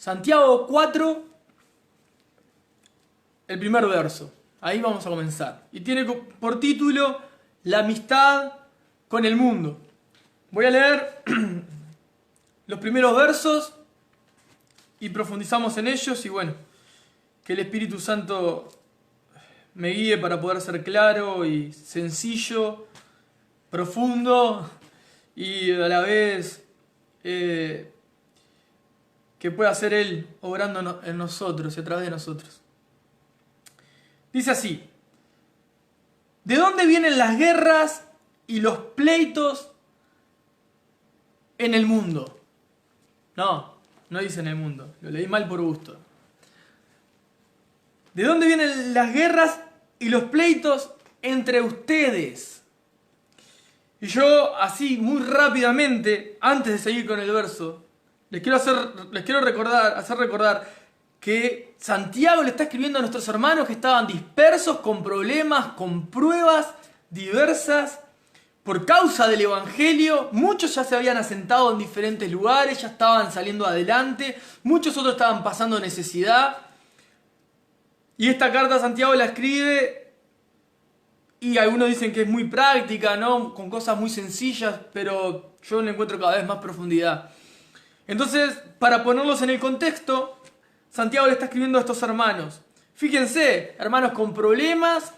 Santiago 4, el primer verso. Ahí vamos a comenzar. Y tiene por título La amistad con el mundo. Voy a leer los primeros versos y profundizamos en ellos. Y bueno, que el Espíritu Santo me guíe para poder ser claro y sencillo, profundo y a la vez que pueda ser Él obrando en nosotros y a través de nosotros. Dice así: ¿de dónde vienen las guerras y los pleitos en el mundo? No dice en el mundo, lo leí mal por gusto. ¿De dónde vienen las guerras y los pleitos entre ustedes? Y yo, así muy rápidamente, antes de seguir con el verso, les quiero hacer recordar que Santiago le está escribiendo a nuestros hermanos que estaban dispersos, con problemas, con pruebas diversas, por causa del Evangelio. Muchos ya se habían asentado en diferentes lugares, ya estaban saliendo adelante, muchos otros estaban pasando necesidad. Y esta carta Santiago la escribe, y algunos dicen que es muy práctica, ¿no? Con cosas muy sencillas, pero yo le encuentro cada vez más profundidad. Entonces, para ponerlos en el contexto, Santiago le está escribiendo a estos hermanos. Fíjense, hermanos con problemas,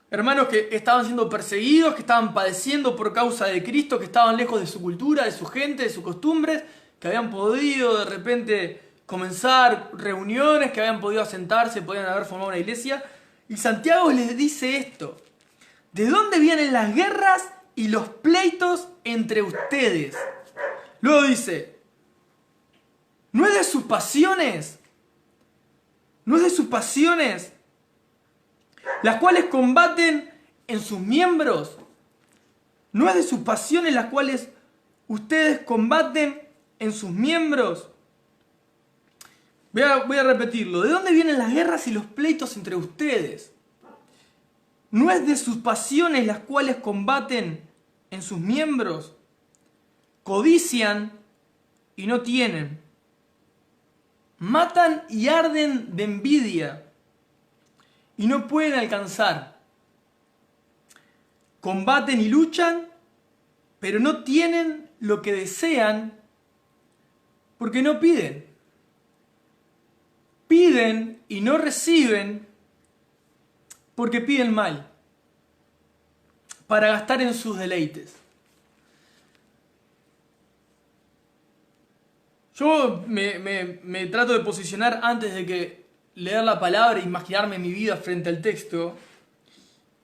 hermanos que estaban siendo perseguidos, que estaban padeciendo por causa de Cristo, que estaban lejos de su cultura, de su gente, de sus costumbres, que habían podido de repente comenzar reuniones, que habían podido asentarse, podían haber formado una iglesia. Y Santiago les dice esto: ¿de dónde vienen las guerras y los pleitos entre ustedes? Luego dice: ¿no es de sus pasiones? ¿No es de sus pasiones las cuales combaten en sus miembros? ¿No es de sus pasiones las cuales ustedes combaten en sus miembros? Voy a repetirlo. ¿De dónde vienen las guerras y los pleitos entre ustedes? ¿No es de sus pasiones las cuales combaten en sus miembros? Codician y no tienen. Matan y arden de envidia y no pueden alcanzar. Combaten y luchan, pero no tienen lo que desean porque no piden. Piden y no reciben porque piden mal, para gastar en sus deleites. Yo me trato de posicionar antes de que leer la palabra e imaginarme mi vida frente al texto.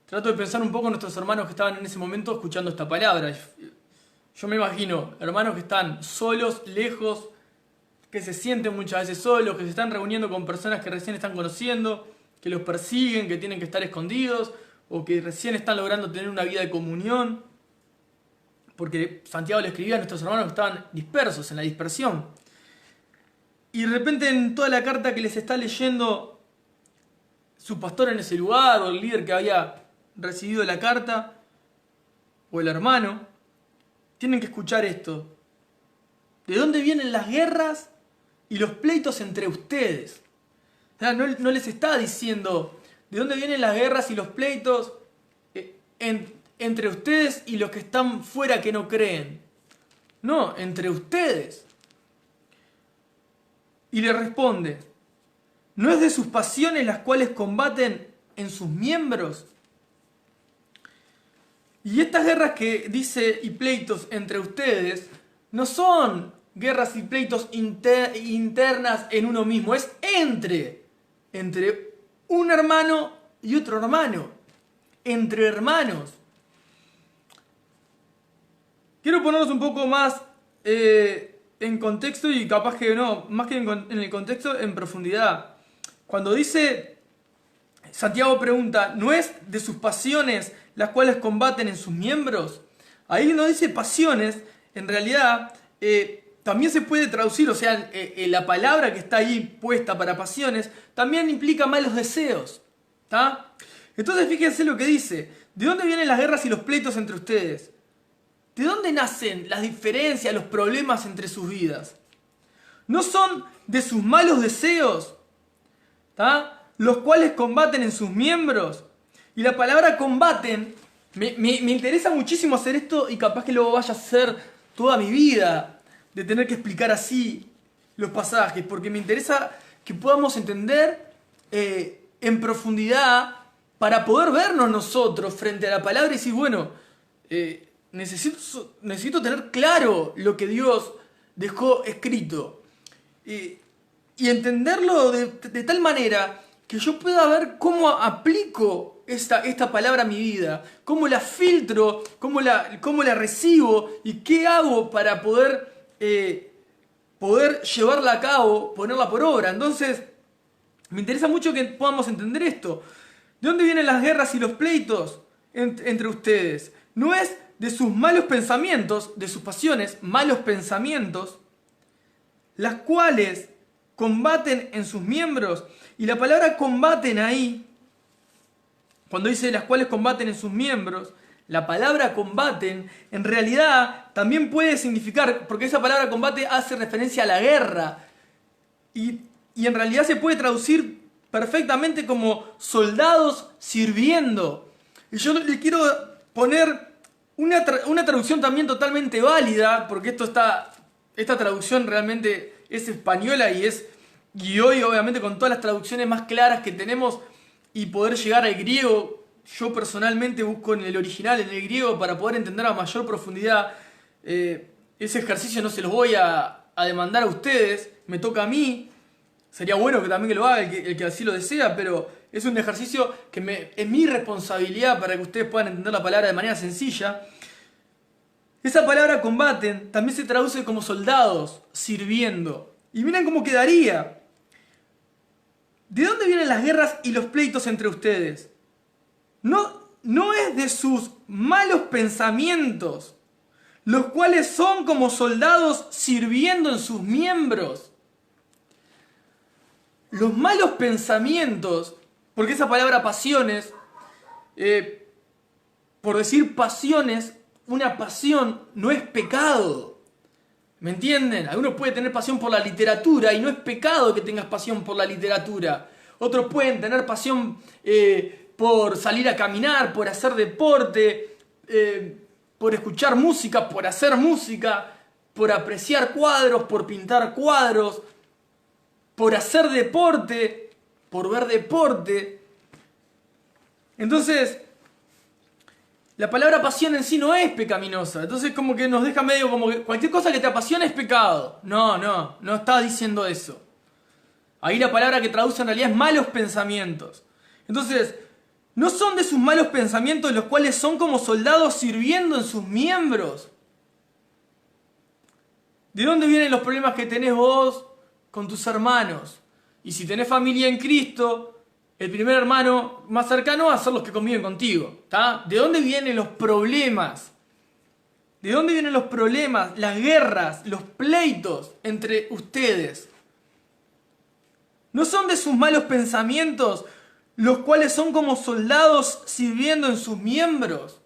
Trato de pensar un poco en nuestros hermanos que estaban en ese momento escuchando esta palabra. Yo me imagino hermanos que están solos, lejos, que se sienten muchas veces solos, que se están reuniendo con personas que recién están conociendo, que los persiguen, que tienen que estar escondidos, o que recién están logrando tener una vida de comunión. Porque Santiago le escribía a nuestros hermanos que estaban dispersos, en la dispersión. Y de repente en toda la carta que les está leyendo su pastor en ese lugar, o el líder que había recibido la carta, o el hermano, tienen que escuchar esto. ¿De dónde vienen las guerras y los pleitos entre ustedes? O sea, no les está diciendo de dónde vienen las guerras y los pleitos entre ustedes y los que están fuera que no creen. No, entre ustedes. Y le responde: ¿no es de sus pasiones las cuales combaten en sus miembros? Y estas guerras que dice y pleitos entre ustedes no son guerras y pleitos internas en uno mismo, es entre un hermano y otro hermano, entre hermanos. Quiero ponernos un poco más en contexto y capaz que no, más que en el contexto, en profundidad. Cuando dice, Santiago pregunta, ¿no es de sus pasiones las cuales combaten en sus miembros? Ahí no dice pasiones, en realidad también se puede traducir, o sea, la palabra que está ahí puesta para pasiones también implica malos deseos, ¿tá? Entonces fíjense lo que dice: ¿de dónde vienen las guerras y los pleitos entre ustedes? ¿De dónde nacen las diferencias, los problemas entre sus vidas? no son de sus malos deseos, ¿tá? Los cuales combaten en sus miembros. Y la palabra combaten, me interesa muchísimo hacer esto y capaz que luego vaya a hacer toda mi vida de tener que explicar así los pasajes, porque me interesa que podamos entender en profundidad para poder vernos nosotros frente a la palabra y decir, bueno, necesito tener claro lo que Dios dejó escrito y entenderlo de tal manera que yo pueda ver cómo aplico esta palabra a mi vida, cómo la filtro, cómo la recibo y qué hago para poder llevarla a cabo, ponerla por obra. Entonces, me interesa mucho que podamos entender esto. ¿De dónde vienen las guerras y los pleitos entre ustedes? No es de sus malos pensamientos, de sus pasiones, malos pensamientos, las cuales combaten en sus miembros. Y la palabra combaten ahí, cuando dice las cuales combaten en sus miembros, la palabra combaten en realidad también puede significar, porque esa palabra combate hace referencia a la guerra, y en realidad se puede traducir perfectamente como soldados sirviendo. Y yo le quiero poner una traducción también totalmente válida, porque esta traducción realmente es española y hoy obviamente con todas las traducciones más claras que tenemos y poder llegar al griego, yo personalmente busco en el original, en el griego, para poder entender a mayor profundidad. Ese ejercicio no se los voy a demandar a ustedes, me toca a mí. Sería bueno que también lo haga el que así lo desea, pero es un ejercicio que es mi responsabilidad para que ustedes puedan entender la palabra de manera sencilla. Esa palabra combaten también se traduce como soldados sirviendo. Y miren cómo quedaría. ¿De dónde vienen las guerras y los pleitos entre ustedes? No es de sus malos pensamientos, los cuales son como soldados sirviendo en sus miembros. Los malos pensamientos, porque esa palabra pasiones, por decir pasiones, una pasión no es pecado. ¿Me entienden? Algunos pueden tener pasión por la literatura y no es pecado que tengas pasión por la literatura. Otros pueden tener pasión por salir a caminar, por hacer deporte, por escuchar música, por hacer música, por apreciar cuadros, por pintar cuadros, por hacer deporte, por ver deporte. Entonces, la palabra pasión en sí no es pecaminosa. Entonces como que nos deja medio como que cualquier cosa que te apasione es pecado. No está diciendo eso. Ahí la palabra que traduce en realidad es malos pensamientos. Entonces, no son de sus malos pensamientos los cuales son como soldados sirviendo en sus miembros. ¿De dónde vienen los problemas que tenés vos con tus hermanos? Y si tenés familia en Cristo, el primer hermano más cercano va a ser los que conviven contigo, ¿tá? ¿De dónde vienen los problemas? ¿De dónde vienen los problemas, las guerras, los pleitos entre ustedes? ¿No son de sus malos pensamientos los cuales son como soldados sirviendo en sus miembros?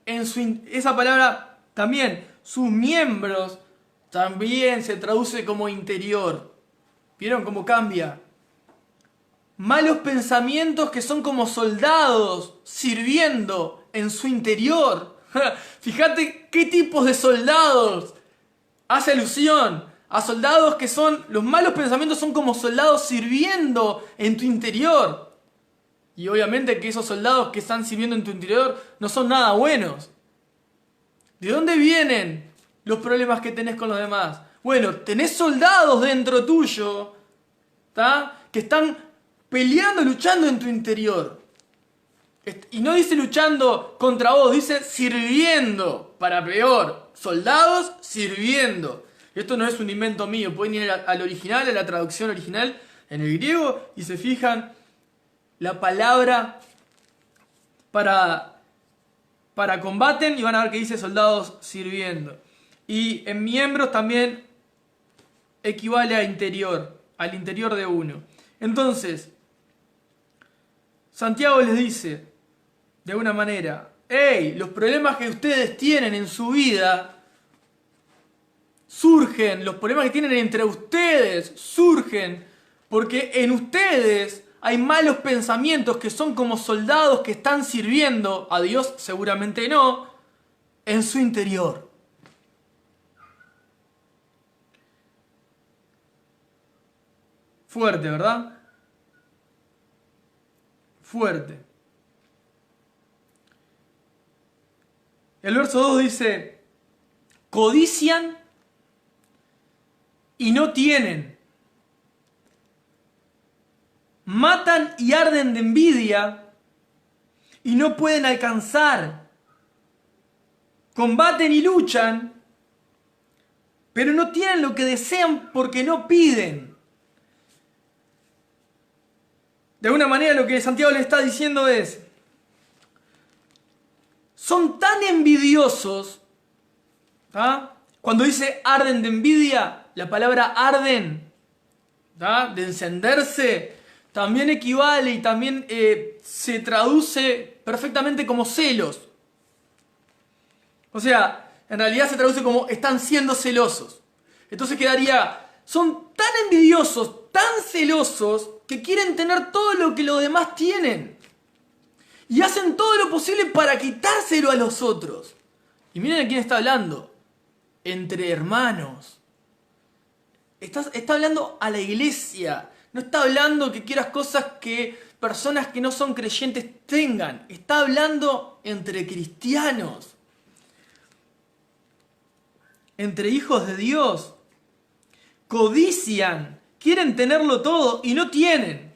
Esa palabra también, sus miembros, también se traduce como interior. ¿Vieron cómo cambia? Malos pensamientos que son como soldados sirviendo en su interior. Fíjate qué tipos de soldados hace alusión. A soldados que son... Los malos pensamientos son como soldados sirviendo en tu interior. Y obviamente que esos soldados que están sirviendo en tu interior no son nada buenos. ¿De dónde vienen los problemas que tenés con los demás? Bueno, tenés soldados dentro tuyo, ¿tá? Que están peleando, luchando en tu interior. Y no dice luchando contra vos, dice sirviendo, para peor. Soldados sirviendo. Esto no es un invento mío, pueden ir al original, a la traducción original en el griego y se fijan la palabra para combaten y van a ver que dice soldados sirviendo. Y en miembros también equivale a interior, al interior de uno. Entonces, Santiago les dice, de alguna manera, hey, los problemas que ustedes tienen en su vida surgen, los problemas que tienen entre ustedes surgen porque en ustedes hay malos pensamientos que son como soldados que están sirviendo a Dios, seguramente no, en su interior. Fuerte, ¿verdad? Fuerte. El verso 2 dice, codician y no tienen. Matan y arden de envidia y no pueden alcanzar. Combaten y luchan, pero no tienen lo que desean porque no piden. De alguna manera lo que Santiago le está diciendo es, son tan envidiosos, ¿tá? Cuando dice arden de envidia, la palabra arden, ¿tá? De encenderse, también equivale y también se traduce perfectamente como celos. O sea, en realidad se traduce como están siendo celosos. Entonces quedaría, son tan envidiosos, tan celosos, que quieren tener todo lo que los demás tienen. Y hacen todo lo posible para quitárselo a los otros. Y miren a quién está hablando. Entre hermanos. Está hablando a la iglesia. No está hablando que quieras cosas que personas que no son creyentes tengan. Está hablando entre cristianos. Entre hijos de Dios. Codician. Quieren tenerlo todo y no tienen.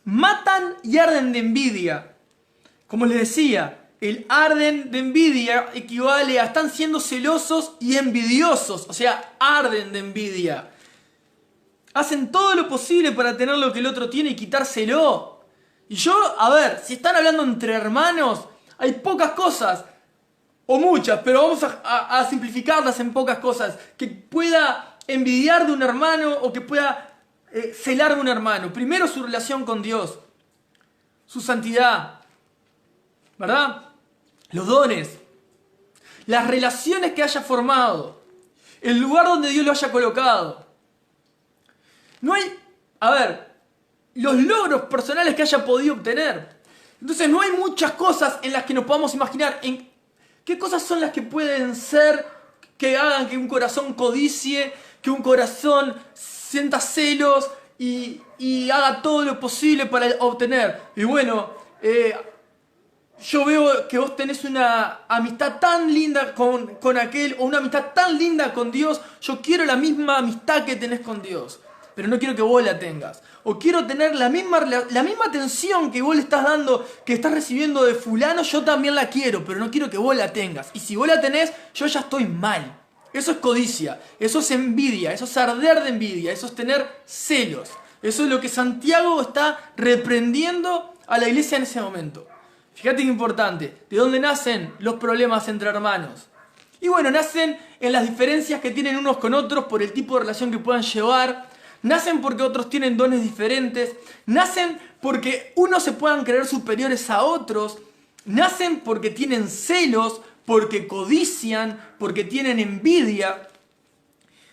Matan y arden de envidia. Como les decía, el arden de envidia equivale a están siendo celosos y envidiosos. O sea, arden de envidia. Hacen todo lo posible para tener lo que el otro tiene y quitárselo. Y yo, a ver, si están hablando entre hermanos, hay pocas cosas, o muchas, pero vamos a simplificarlas en pocas cosas, que pueda envidiar de un hermano o que pueda celar de un hermano. Primero, su relación con Dios, su santidad, ¿verdad? Los dones, las relaciones que haya formado, el lugar donde Dios lo haya colocado. No hay, a ver, los logros personales que haya podido obtener. Entonces no hay muchas cosas en las que nos podamos imaginar. ¿Qué cosas son las que pueden ser que hagan que un corazón codicie, que un corazón sienta celos y haga todo lo posible para obtener? Y bueno, yo veo que vos tenés una amistad tan linda con aquel, o una amistad tan linda con Dios. Yo quiero la misma amistad que tenés con Dios, pero no quiero que vos la tengas. O quiero tener la misma atención que vos le estás dando, que estás recibiendo de fulano, yo también la quiero, pero no quiero que vos la tengas. Y si vos la tenés, yo ya estoy mal. Eso es codicia, eso es envidia, eso es arder de envidia, eso es tener celos. Eso es lo que Santiago está reprendiendo a la iglesia en ese momento. Fíjate qué importante, ¿de dónde nacen los problemas entre hermanos? Y bueno, nacen en las diferencias que tienen unos con otros por el tipo de relación que puedan llevar. Nacen porque otros tienen dones diferentes. Nacen porque unos se puedan creer superiores a otros. Nacen porque tienen celos, porque codician, porque tienen envidia.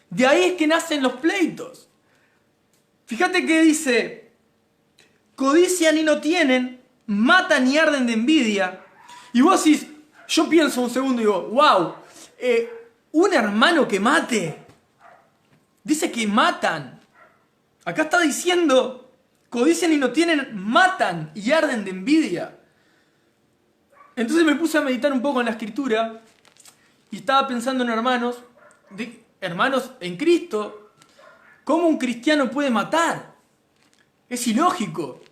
De ahí es que nacen los pleitos. Fíjate que dice, codician y no tienen, matan y arden de envidia. Y vos decís, yo pienso un segundo y digo, wow, un hermano que mate. Dice que matan. Acá está diciendo, codician y no tienen, matan y arden de envidia. Entonces me puse a meditar un poco en la escritura y estaba pensando en hermanos en Cristo. ¿Cómo un cristiano puede matar? Es ilógico.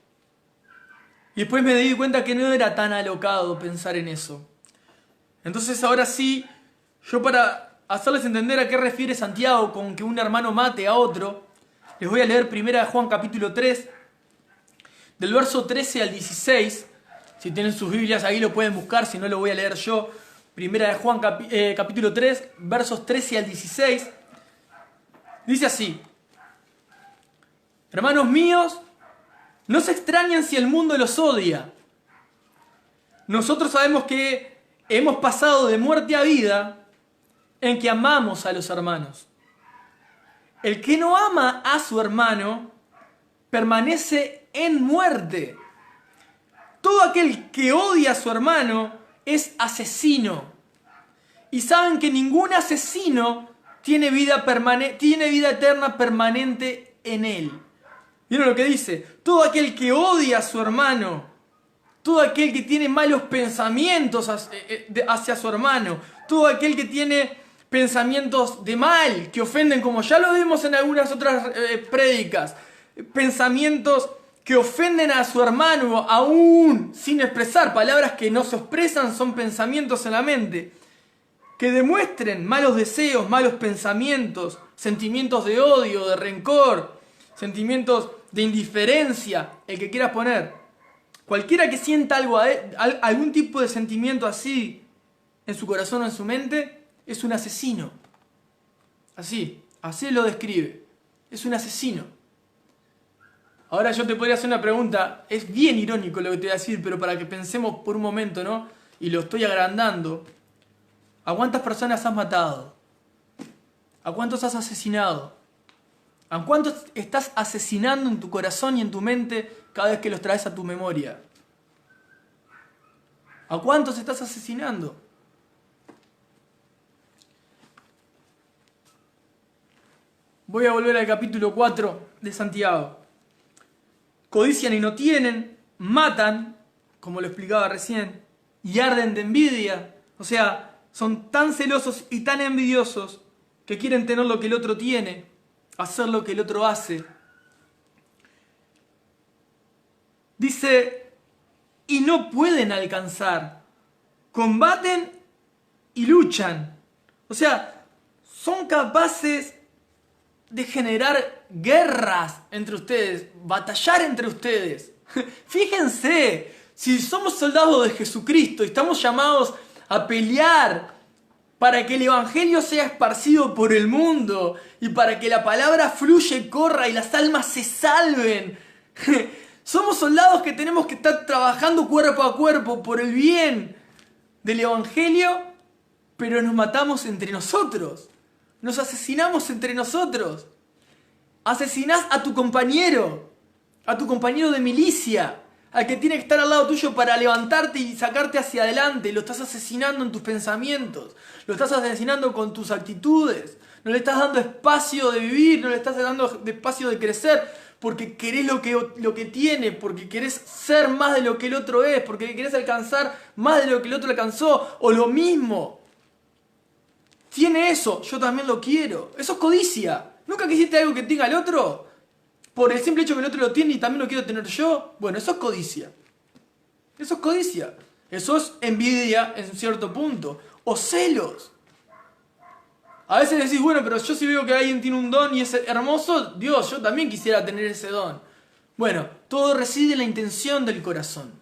Y después me di cuenta que no era tan alocado pensar en eso. Entonces ahora sí, yo para hacerles entender a qué refiere Santiago con que un hermano mate a otro, les voy a leer 1 Juan capítulo 3, del verso 13 al 16. Si tienen sus Biblias ahí lo pueden buscar, si no lo voy a leer yo. 1 Juan capítulo 3, versos 13 al 16. Dice así: hermanos míos, no se extrañen si el mundo los odia. Nosotros sabemos que hemos pasado de muerte a vida en que amamos a los hermanos. El que no ama a su hermano permanece en muerte. Todo aquel que odia a su hermano es asesino. Y saben que ningún asesino tiene vida eterna permanente en él. ¿Vieron lo que dice? Todo aquel que odia a su hermano, todo aquel que tiene malos pensamientos hacia su hermano, todo aquel que tiene pensamientos de mal, que ofenden, como ya lo vimos en algunas otras prédicas, pensamientos que ofenden a su hermano aún sin expresar, palabras que no se expresan son pensamientos en la mente, que demuestren malos deseos, malos pensamientos, sentimientos de odio, de rencor, sentimientos de indiferencia, el que quieras poner. Cualquiera que sienta algún tipo de sentimiento así en su corazón o en su mente, es un asesino. Así lo describe. Es un asesino. Ahora yo te podría hacer una pregunta, es bien irónico lo que te voy a decir, pero para que pensemos por un momento, ¿no? Y lo estoy agrandando. ¿A cuántas personas has matado? ¿A cuántos has asesinado? ¿A cuántos estás asesinando en tu corazón y en tu mente cada vez que los traes a tu memoria? ¿A cuántos estás asesinando? Voy a volver al capítulo 4 de Santiago. Codician y no tienen, matan, como lo explicaba recién, y arden de envidia. O sea, son tan celosos y tan envidiosos que quieren tener lo que el otro tiene, hacer lo que el otro hace. Dice, y no pueden alcanzar. Combaten y luchan. O sea, son capaces de generar guerras entre ustedes, batallar entre ustedes. Fíjense, si somos soldados de Jesucristo y estamos llamados a pelear para que el Evangelio sea esparcido por el mundo y para que la palabra fluya y corra y las almas se salven. Somos soldados que tenemos que estar trabajando cuerpo a cuerpo por el bien del Evangelio, pero nos matamos entre nosotros. Nos asesinamos entre nosotros. Asesinás a tu compañero de milicia, al que tiene que estar al lado tuyo para levantarte y sacarte hacia adelante. Lo estás asesinando en tus pensamientos, lo estás asesinando con tus actitudes. No le estás dando espacio de vivir, no le estás dando espacio de crecer, porque querés lo que tiene, porque querés ser más de lo que el otro es, porque querés alcanzar más de lo que el otro alcanzó, o lo mismo. Tiene eso, yo también lo quiero. Eso es codicia. ¿Nunca quisiste algo que tenga el otro? Por el simple hecho que el otro lo tiene y también lo quiero tener yo. Bueno, eso es codicia. Eso es codicia. Eso es envidia en cierto punto. O celos. A veces decís, bueno, pero yo si veo que alguien tiene un don y es hermoso, Dios, yo también quisiera tener ese don. Bueno, todo reside en la intención del corazón.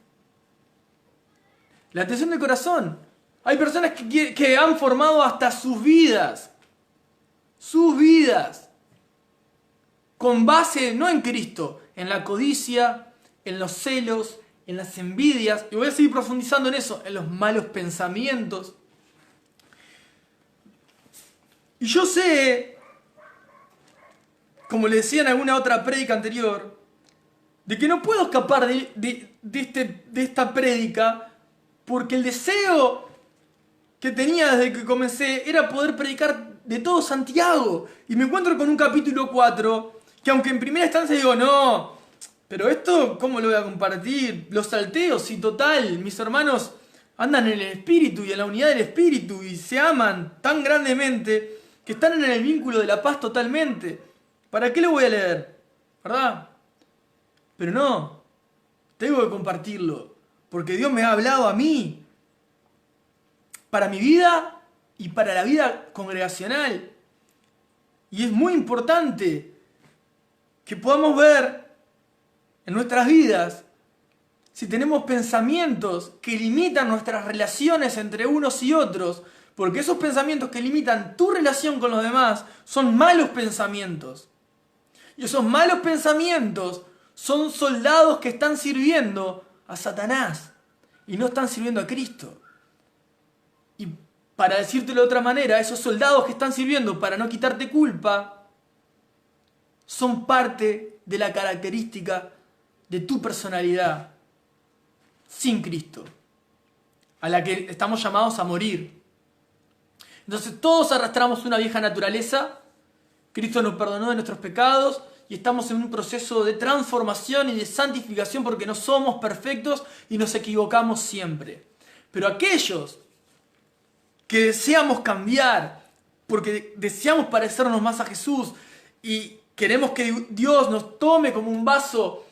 La intención del corazón. Hay personas que han formado hasta sus vidas, con base no en Cristo, en la codicia, en los celos, en las envidias, y voy a seguir profundizando en eso, en los malos pensamientos. Y yo sé, como le decía en alguna otra prédica anterior, de que no puedo escapar de esta prédica, porque el deseo que tenía desde que comencé era poder predicar de todo Santiago. Y me encuentro con un capítulo 4, que aunque en primera instancia digo, no, pero esto, ¿cómo lo voy a compartir? Los salteos, y total, mis hermanos andan en el Espíritu y en la unidad del Espíritu y se aman tan grandemente que están en el vínculo de la paz totalmente. ¿Para qué lo voy a leer? ¿Verdad? Pero no, tengo que compartirlo, porque Dios me ha hablado a mí, para mi vida y para la vida congregacional. Y es muy importante que podamos ver en nuestras vidas si tenemos pensamientos que limitan nuestras relaciones entre unos y otros, porque esos pensamientos que limitan tu relación con los demás son malos pensamientos. Y esos malos pensamientos son soldados que están sirviendo a Satanás y no están sirviendo a Cristo. para decírtelo de otra manera, esos soldados que están sirviendo para no quitarte culpa, son parte de la característica de tu personalidad sin Cristo, a la que estamos llamados a morir. Entonces todos arrastramos una vieja naturaleza, Cristo nos perdonó de nuestros pecados y estamos en un proceso de transformación y de santificación porque no somos perfectos y nos equivocamos siempre. Pero aquellos que deseamos cambiar, porque deseamos parecernos más a Jesús y queremos que Dios nos tome como un vaso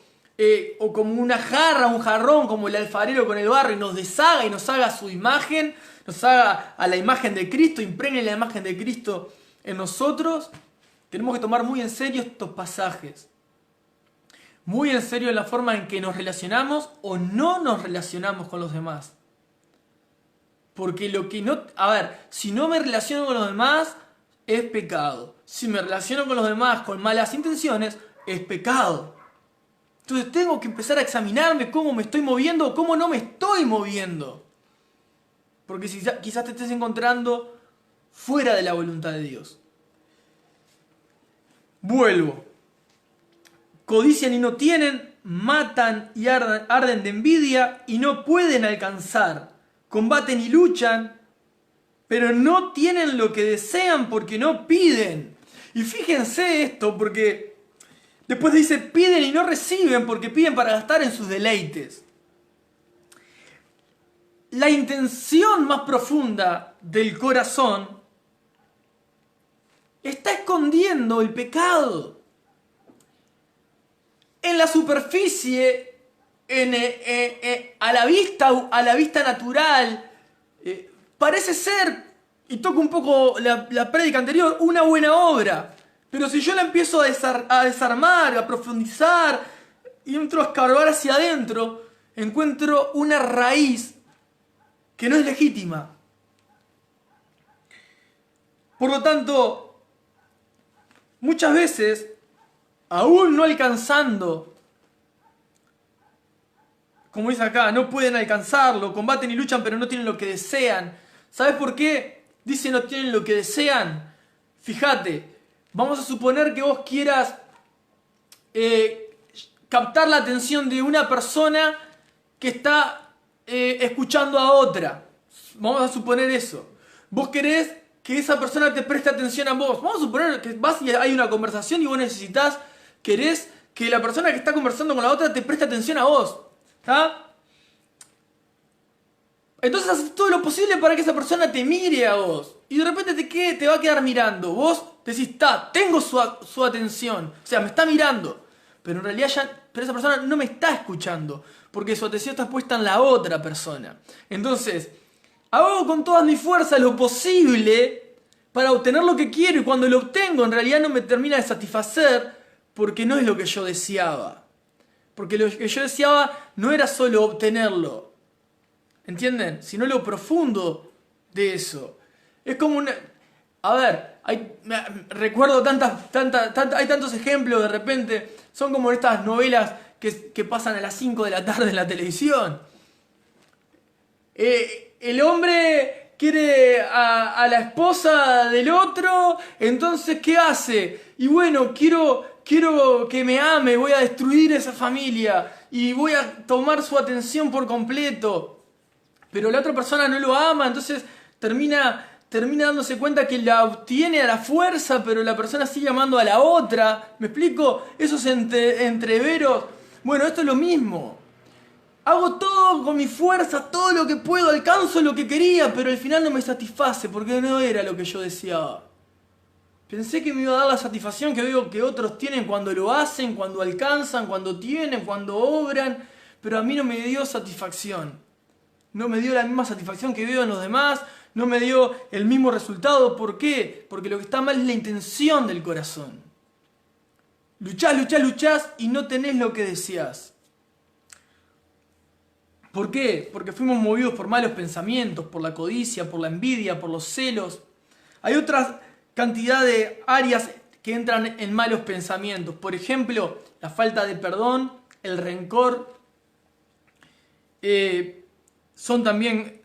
o como una jarra, un jarrón, como el alfarero con el barro y nos deshaga y nos haga a su imagen, nos haga a la imagen de Cristo, impregne la imagen de Cristo en nosotros, tenemos que tomar muy en serio estos pasajes. Muy en serio la forma en que nos relacionamos o no nos relacionamos con los demás. Porque lo que no... A ver, si no me relaciono con los demás, es pecado. Si me relaciono con los demás con malas intenciones, es pecado. Entonces tengo que empezar a examinarme cómo me estoy moviendo o cómo no me estoy moviendo. Porque quizás te estés encontrando fuera de la voluntad de Dios. Vuelvo. Codician y no tienen, matan y arden de envidia y no pueden alcanzar. Combaten y luchan, pero no tienen lo que desean porque no piden. Y fíjense esto, porque después dice, piden y no reciben porque piden para gastar en sus deleites. La intención más profunda del corazón está escondiendo el pecado. En la superficie, a la vista natural, parece ser, y toco un poco la prédica anterior, una buena obra. Pero si yo la empiezo a desarmar, a profundizar, y entro a escarbar hacia adentro, encuentro una raíz que no es legítima. Por lo tanto, muchas veces, aún no alcanzando, como dice acá, no pueden alcanzarlo, combaten y luchan pero no tienen lo que desean. ¿Sabes por qué? Dice no tienen lo que desean. Fíjate, vamos a suponer que vos quieras captar la atención de una persona que está escuchando a otra. Vamos a suponer eso. Vos querés que esa persona te preste atención a vos. Vamos a suponer que vas y hay una conversación y vos querés que la persona que está conversando con la otra te preste atención a vos. ¿Está? Entonces haces todo lo posible para que esa persona te mire a vos. Y de repente te va a quedar mirando. Vos decís, tengo su atención. O sea, me está mirando. Pero en realidad pero esa persona no me está escuchando. Porque su atención está puesta en la otra persona. Entonces, hago con todas mis fuerzas lo posible para obtener lo que quiero. Y cuando lo obtengo, en realidad no me termina de satisfacer porque no es lo que yo deseaba. Porque lo que yo deseaba no era solo obtenerlo. ¿Entienden? Sino lo profundo de eso. Es como una... A ver, recuerdo hay tantos ejemplos de repente. Son como estas novelas que pasan a las 5 de la tarde en la televisión. El hombre quiere a la esposa del otro, entonces ¿qué hace? Y bueno, quiero que me ame, voy a destruir esa familia y voy a tomar su atención por completo. Pero la otra persona no lo ama, entonces termina dándose cuenta que la obtiene a la fuerza, pero la persona sigue amando a la otra. ¿Me explico? Esos entreveros. Bueno, esto es lo mismo. Hago todo con mi fuerza, todo lo que puedo, alcanzo lo que quería, pero al final no me satisface porque no era lo que yo deseaba. Pensé que me iba a dar la satisfacción que veo que otros tienen cuando lo hacen, cuando alcanzan, cuando tienen, cuando obran, pero a mí no me dio satisfacción. No me dio la misma satisfacción que veo en los demás, no me dio el mismo resultado. ¿Por qué? Porque lo que está mal es la intención del corazón. Luchás y no tenés lo que deseás. ¿Por qué? Porque fuimos movidos por malos pensamientos, por la codicia, por la envidia, por los celos. Hay otra cantidad de áreas que entran en malos pensamientos. Por ejemplo, la falta de perdón, el rencor. Son también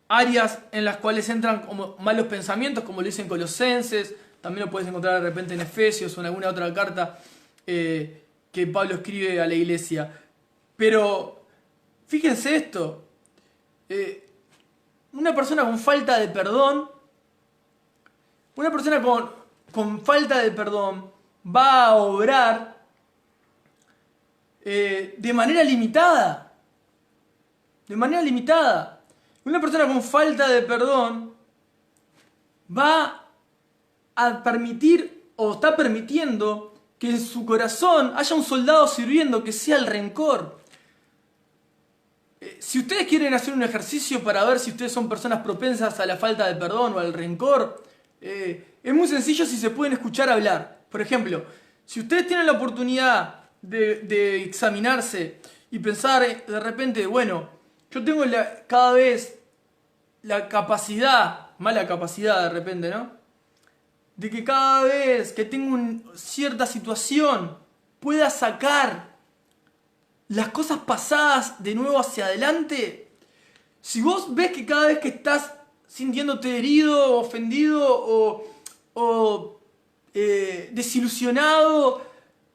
áreas en las cuales entran como malos pensamientos, como lo dicen Colosenses, también lo puedes encontrar de repente en Efesios o en alguna otra carta que Pablo escribe a la iglesia. Pero fíjense esto, una persona con falta de perdón, una persona con falta de perdón va a obrar de manera limitada. De manera limitada. Una persona con falta de perdón va a permitir o está permitiendo que en su corazón haya un soldado sirviendo que sea el rencor. Si ustedes quieren hacer un ejercicio para ver si ustedes son personas propensas a la falta de perdón o al rencor, es muy sencillo si se pueden escuchar hablar. Por ejemplo, si ustedes tienen la oportunidad de examinarse y pensar de repente, bueno, yo tengo cada vez la capacidad, mala capacidad de repente, ¿no? De que cada vez que tengo cierta situación pueda sacar las cosas pasadas de nuevo hacia adelante. Si vos ves que cada vez que estás sintiéndote herido, ofendido o desilusionado,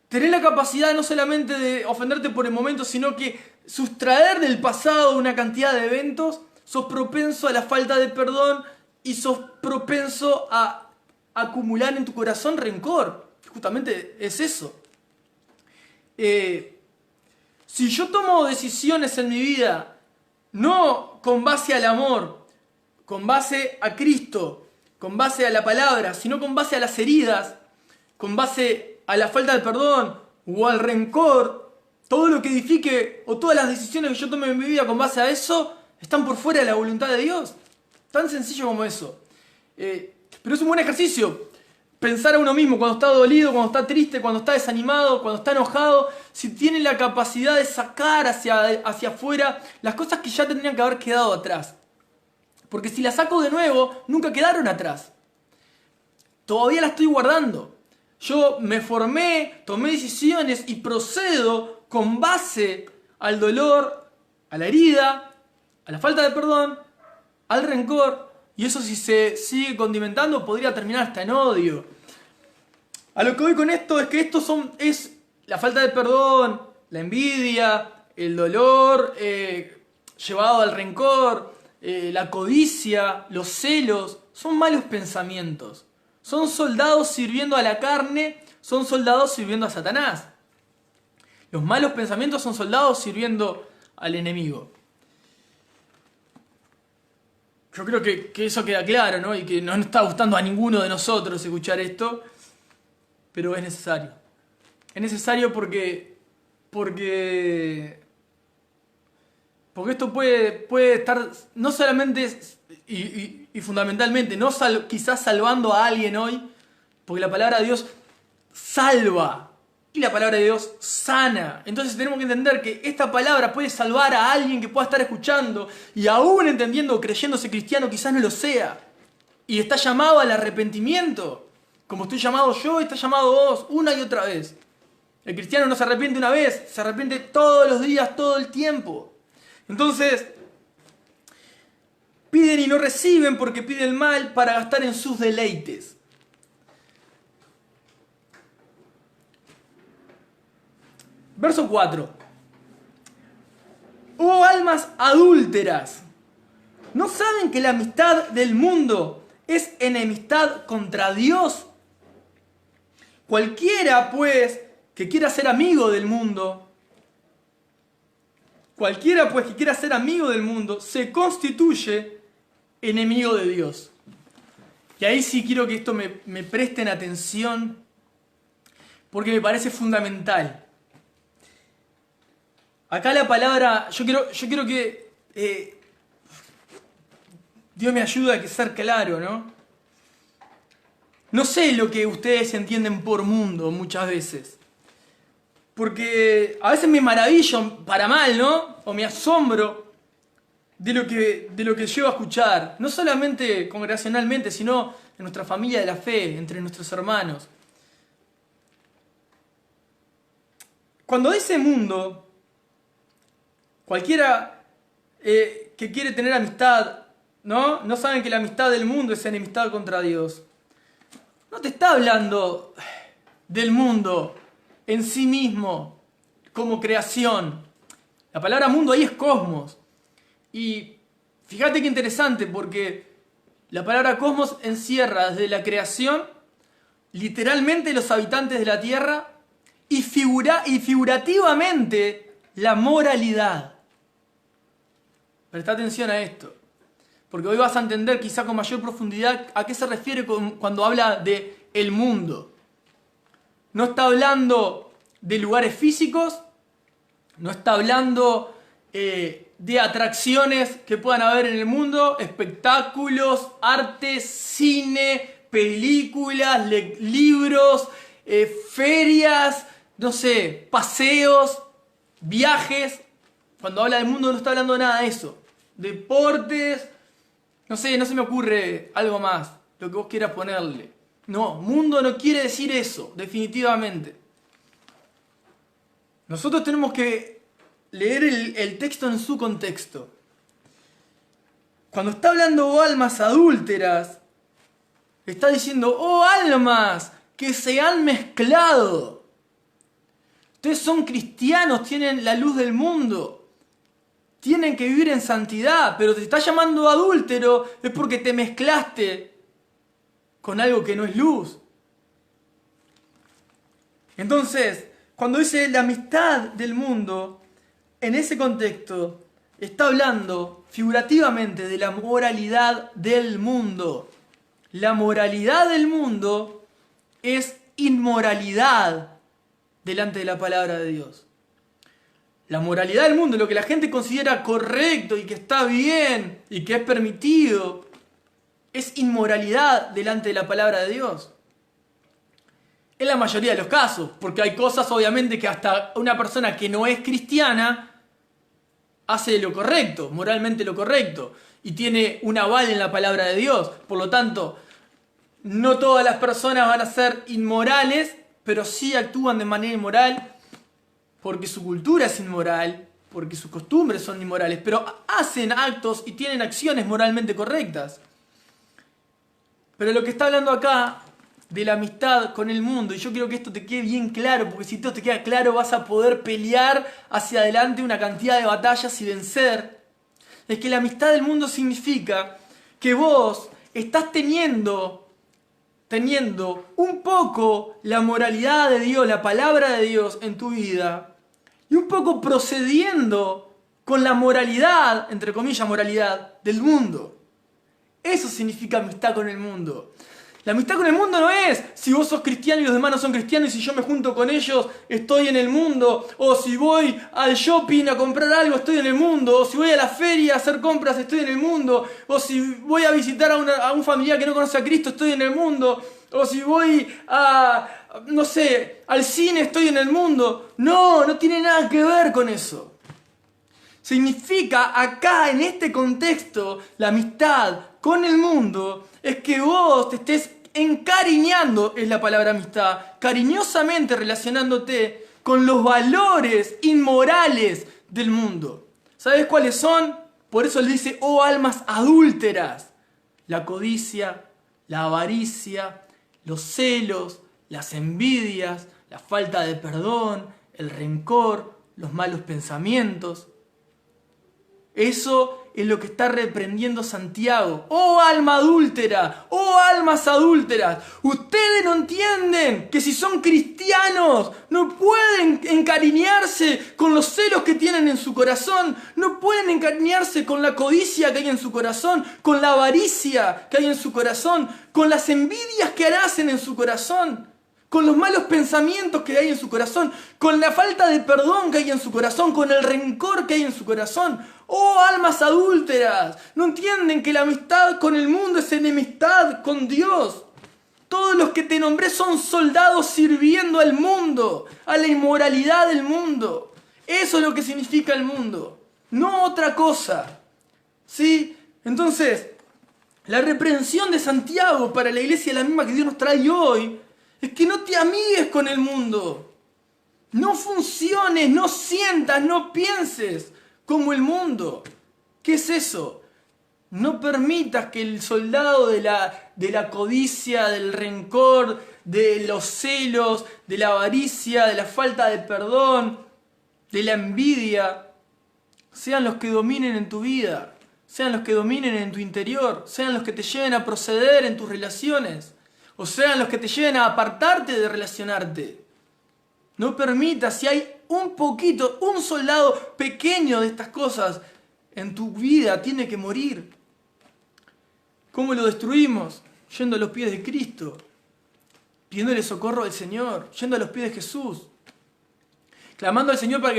tenés la capacidad no solamente de ofenderte por el momento, sino que sustraer del pasado una cantidad de eventos, sos propenso a la falta de perdón y sos propenso a acumular en tu corazón rencor. Justamente es eso. Si yo tomo decisiones en mi vida no con base al amor, con base a Cristo, con base a la palabra, sino con base a las heridas, con base a la falta de perdón o al rencor, todo lo que edifique o todas las decisiones que yo tome en mi vida con base a eso están por fuera de la voluntad de Dios. Tan sencillo como eso. Pero es un buen ejercicio. Pensar a uno mismo cuando está dolido, cuando está triste, cuando está desanimado, cuando está enojado, si tiene la capacidad de sacar hacia afuera las cosas que ya tendrían que haber quedado atrás. Porque si las saco de nuevo, nunca quedaron atrás. Todavía las estoy guardando. Yo me formé, tomé decisiones y procedo con base al dolor, a la herida, a la falta de perdón, al rencor. Y eso, si se sigue condimentando, podría terminar hasta en odio. A lo que voy con esto es que es la falta de perdón, la envidia, el dolor llevado al rencor, la codicia, los celos. Son malos pensamientos. Son soldados sirviendo a la carne, son soldados sirviendo a Satanás. Los malos pensamientos son soldados sirviendo al enemigo. Yo creo que eso queda claro, ¿no? Y que no está gustando a ninguno de nosotros escuchar esto, pero es necesario. Es necesario porque esto puede estar no solamente y fundamentalmente, no quizás salvando a alguien hoy, porque la palabra de Dios salva y la palabra de Dios sana. Entonces tenemos que entender que esta palabra puede salvar a alguien que pueda estar escuchando y aún entendiendo o creyéndose cristiano quizás no lo sea. Y está llamado al arrepentimiento. Como estoy llamado yo, está llamado vos, una y otra vez. El cristiano no se arrepiente una vez, se arrepiente todos los días, todo el tiempo. Entonces, piden y no reciben porque piden mal para gastar en sus deleites. Verso 4. Oh almas adúlteras, ¿no saben que la amistad del mundo es enemistad contra Dios? Cualquiera, pues, que quiera ser amigo del mundo, se constituye enemigo de Dios. Y ahí sí quiero que esto me presten atención, porque me parece fundamental. Acá la palabra, yo quiero que Dios me ayude a que ser claro, ¿no? No sé lo que ustedes entienden por mundo muchas veces. Porque a veces me maravillo, para mal, ¿no? O me asombro de lo que llego a escuchar. No solamente congregacionalmente, sino en nuestra familia de la fe, entre nuestros hermanos. Cuando dice mundo, cualquiera que quiere tener amistad ¿no? No saben que la amistad del mundo es enemistad contra Dios. No te está hablando del mundo en sí mismo, como creación. La palabra mundo ahí es cosmos. Y fíjate qué interesante, porque la palabra cosmos encierra desde la creación, literalmente los habitantes de la tierra, y figurativamente la moralidad. Presta atención a esto, porque hoy vas a entender quizá con mayor profundidad a qué se refiere cuando habla de el mundo. No está hablando de lugares físicos, no está hablando de atracciones que puedan haber en el mundo, espectáculos, arte, cine, películas, libros, ferias, no sé, paseos, viajes. Cuando habla del mundo no está hablando de nada de eso. Deportes, no sé, no se me ocurre algo más, lo que vos quieras ponerle. No, mundo no quiere decir eso, definitivamente. Nosotros tenemos que leer el texto en su contexto. Cuando está hablando oh almas adúlteras, está diciendo, oh almas que se han mezclado. Ustedes son cristianos, tienen la luz del mundo. Tienen que vivir en santidad, pero te está llamando adúltero es porque te mezclaste con algo que no es luz. Entonces, cuando dice la amistad del mundo, en ese contexto está hablando figurativamente de la moralidad del mundo. La moralidad del mundo es inmoralidad delante de la palabra de Dios. La moralidad del mundo, lo que la gente considera correcto y que está bien y que es permitido, es inmoralidad delante de la palabra de Dios. En la mayoría de los casos, porque hay cosas obviamente que hasta una persona que no es cristiana hace lo correcto, moralmente lo correcto, y tiene un aval en la palabra de Dios. Por lo tanto, no todas las personas van a ser inmorales, pero sí actúan de manera inmoral porque su cultura es inmoral, porque sus costumbres son inmorales, pero hacen actos y tienen acciones moralmente correctas. Pero lo que está hablando acá de la amistad con el mundo, y yo quiero que esto te quede bien claro, porque si esto te queda claro vas a poder pelear hacia adelante una cantidad de batallas y vencer, es que la amistad del mundo significa que vos estás teniendo un poco la moralidad de Dios, la palabra de Dios en tu vida, y un poco procediendo con la moralidad, entre comillas moralidad, del mundo. Eso significa amistad con el mundo. La amistad con el mundo no es si vos sos cristiano y los demás no son cristianos y si yo me junto con ellos estoy en el mundo, o si voy al shopping a comprar algo estoy en el mundo, o si voy a la feria a hacer compras estoy en el mundo, o si voy a visitar a un familiar que no conoce a Cristo estoy en el mundo, o si voy no sé, al cine estoy en el mundo. No, no tiene nada que ver con eso. Significa acá, en este contexto, la amistad con el mundo es que vos te estés encariñando, es la palabra amistad, cariñosamente relacionándote con los valores inmorales del mundo. ¿Sabes cuáles son? Por eso él dice, oh almas adúlteras. La codicia, la avaricia, los celos, las envidias, la falta de perdón, el rencor, los malos pensamientos. Eso es lo que está reprendiendo Santiago. ¡Oh alma adúltera! ¡Oh almas adúlteras! Ustedes no entienden que si son cristianos no pueden encariñarse con los celos que tienen en su corazón, no pueden encariñarse con la codicia que hay en su corazón, con la avaricia que hay en su corazón, con las envidias que nacen en su corazón, con los malos pensamientos que hay en su corazón, con la falta de perdón que hay en su corazón, con el rencor que hay en su corazón. ¡Oh, almas adúlteras! ¿No entienden que la amistad con el mundo es enemistad con Dios? Todos los que te nombré son soldados sirviendo al mundo, a la inmoralidad del mundo. Eso es lo que significa el mundo, no otra cosa. ¿Sí? Entonces, la reprensión de Santiago para la iglesia es la misma que Dios nos trae hoy. Es que no te amigues con el mundo. No funciones, no sientas, no pienses como el mundo. ¿Qué es eso? No permitas que el soldado de la codicia, del rencor, de los celos, de la avaricia, de la falta de perdón, de la envidia, sean los que dominen en tu vida, sean los que dominen en tu interior, sean los que te lleven a proceder en tus relaciones, o sean los que te lleven a apartarte de relacionarte. No permitas, si hay un poquito, un soldado pequeño de estas cosas en tu vida, tiene que morir. ¿Cómo lo destruimos? Yendo a los pies de Cristo, pidiéndole socorro al Señor, yendo a los pies de Jesús, clamando al Señor para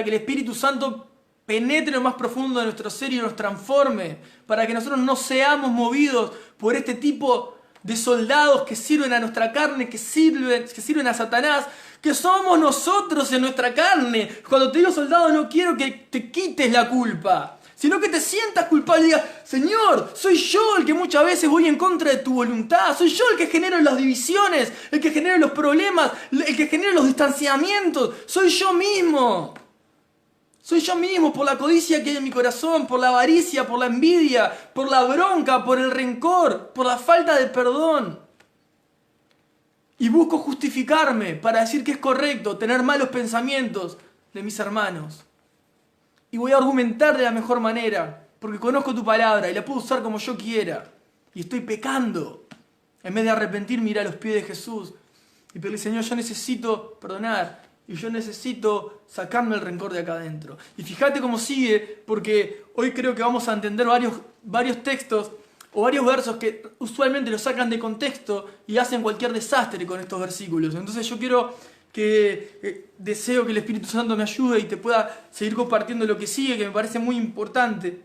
que el Espíritu Santo penetre en lo más profundo de nuestro ser y nos transforme, para que nosotros no seamos movidos por este tipo de soldados que sirven a nuestra carne, que sirven a Satanás, que somos nosotros en nuestra carne. Cuando te digo soldado, no quiero que te quites la culpa, sino que te sientas culpable y digas: Señor, soy yo el que muchas veces voy en contra de tu voluntad, soy yo el que genero las divisiones, el que genera los problemas, el que genera los distanciamientos, soy yo mismo. Soy yo mismo por la codicia que hay en mi corazón, por la avaricia, por la envidia, por la bronca, por el rencor, por la falta de perdón. Y busco justificarme para decir que es correcto tener malos pensamientos de mis hermanos. Y voy a argumentar de la mejor manera, porque conozco tu palabra y la puedo usar como yo quiera. Y estoy pecando. En vez de arrepentirme, ir a los pies de Jesús y pedirle: Señor, yo necesito perdonar. Y yo necesito sacarme el rencor de acá adentro. Y fíjate cómo sigue, porque hoy creo que vamos a entender varios textos o varios versos que usualmente los sacan de contexto y hacen cualquier desastre con estos versículos. Entonces yo deseo que el Espíritu Santo me ayude y te pueda seguir compartiendo lo que sigue, que me parece muy importante.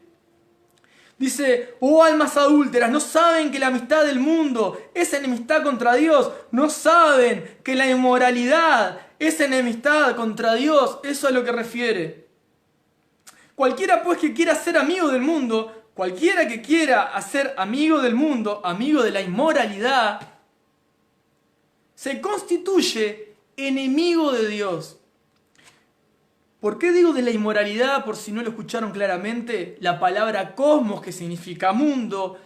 Dice: oh almas adúlteras, ¿no saben que la amistad del mundo es enemistad contra Dios? ¿No saben que la inmoralidad es enemistad contra Dios? Eso es a lo que refiere. Cualquiera pues que quiera ser amigo del mundo, cualquiera que quiera hacer amigo del mundo, amigo de la inmoralidad, se constituye enemigo de Dios. ¿Por qué digo de la inmoralidad? Por si no lo escucharon claramente, la palabra cosmos, que significa mundo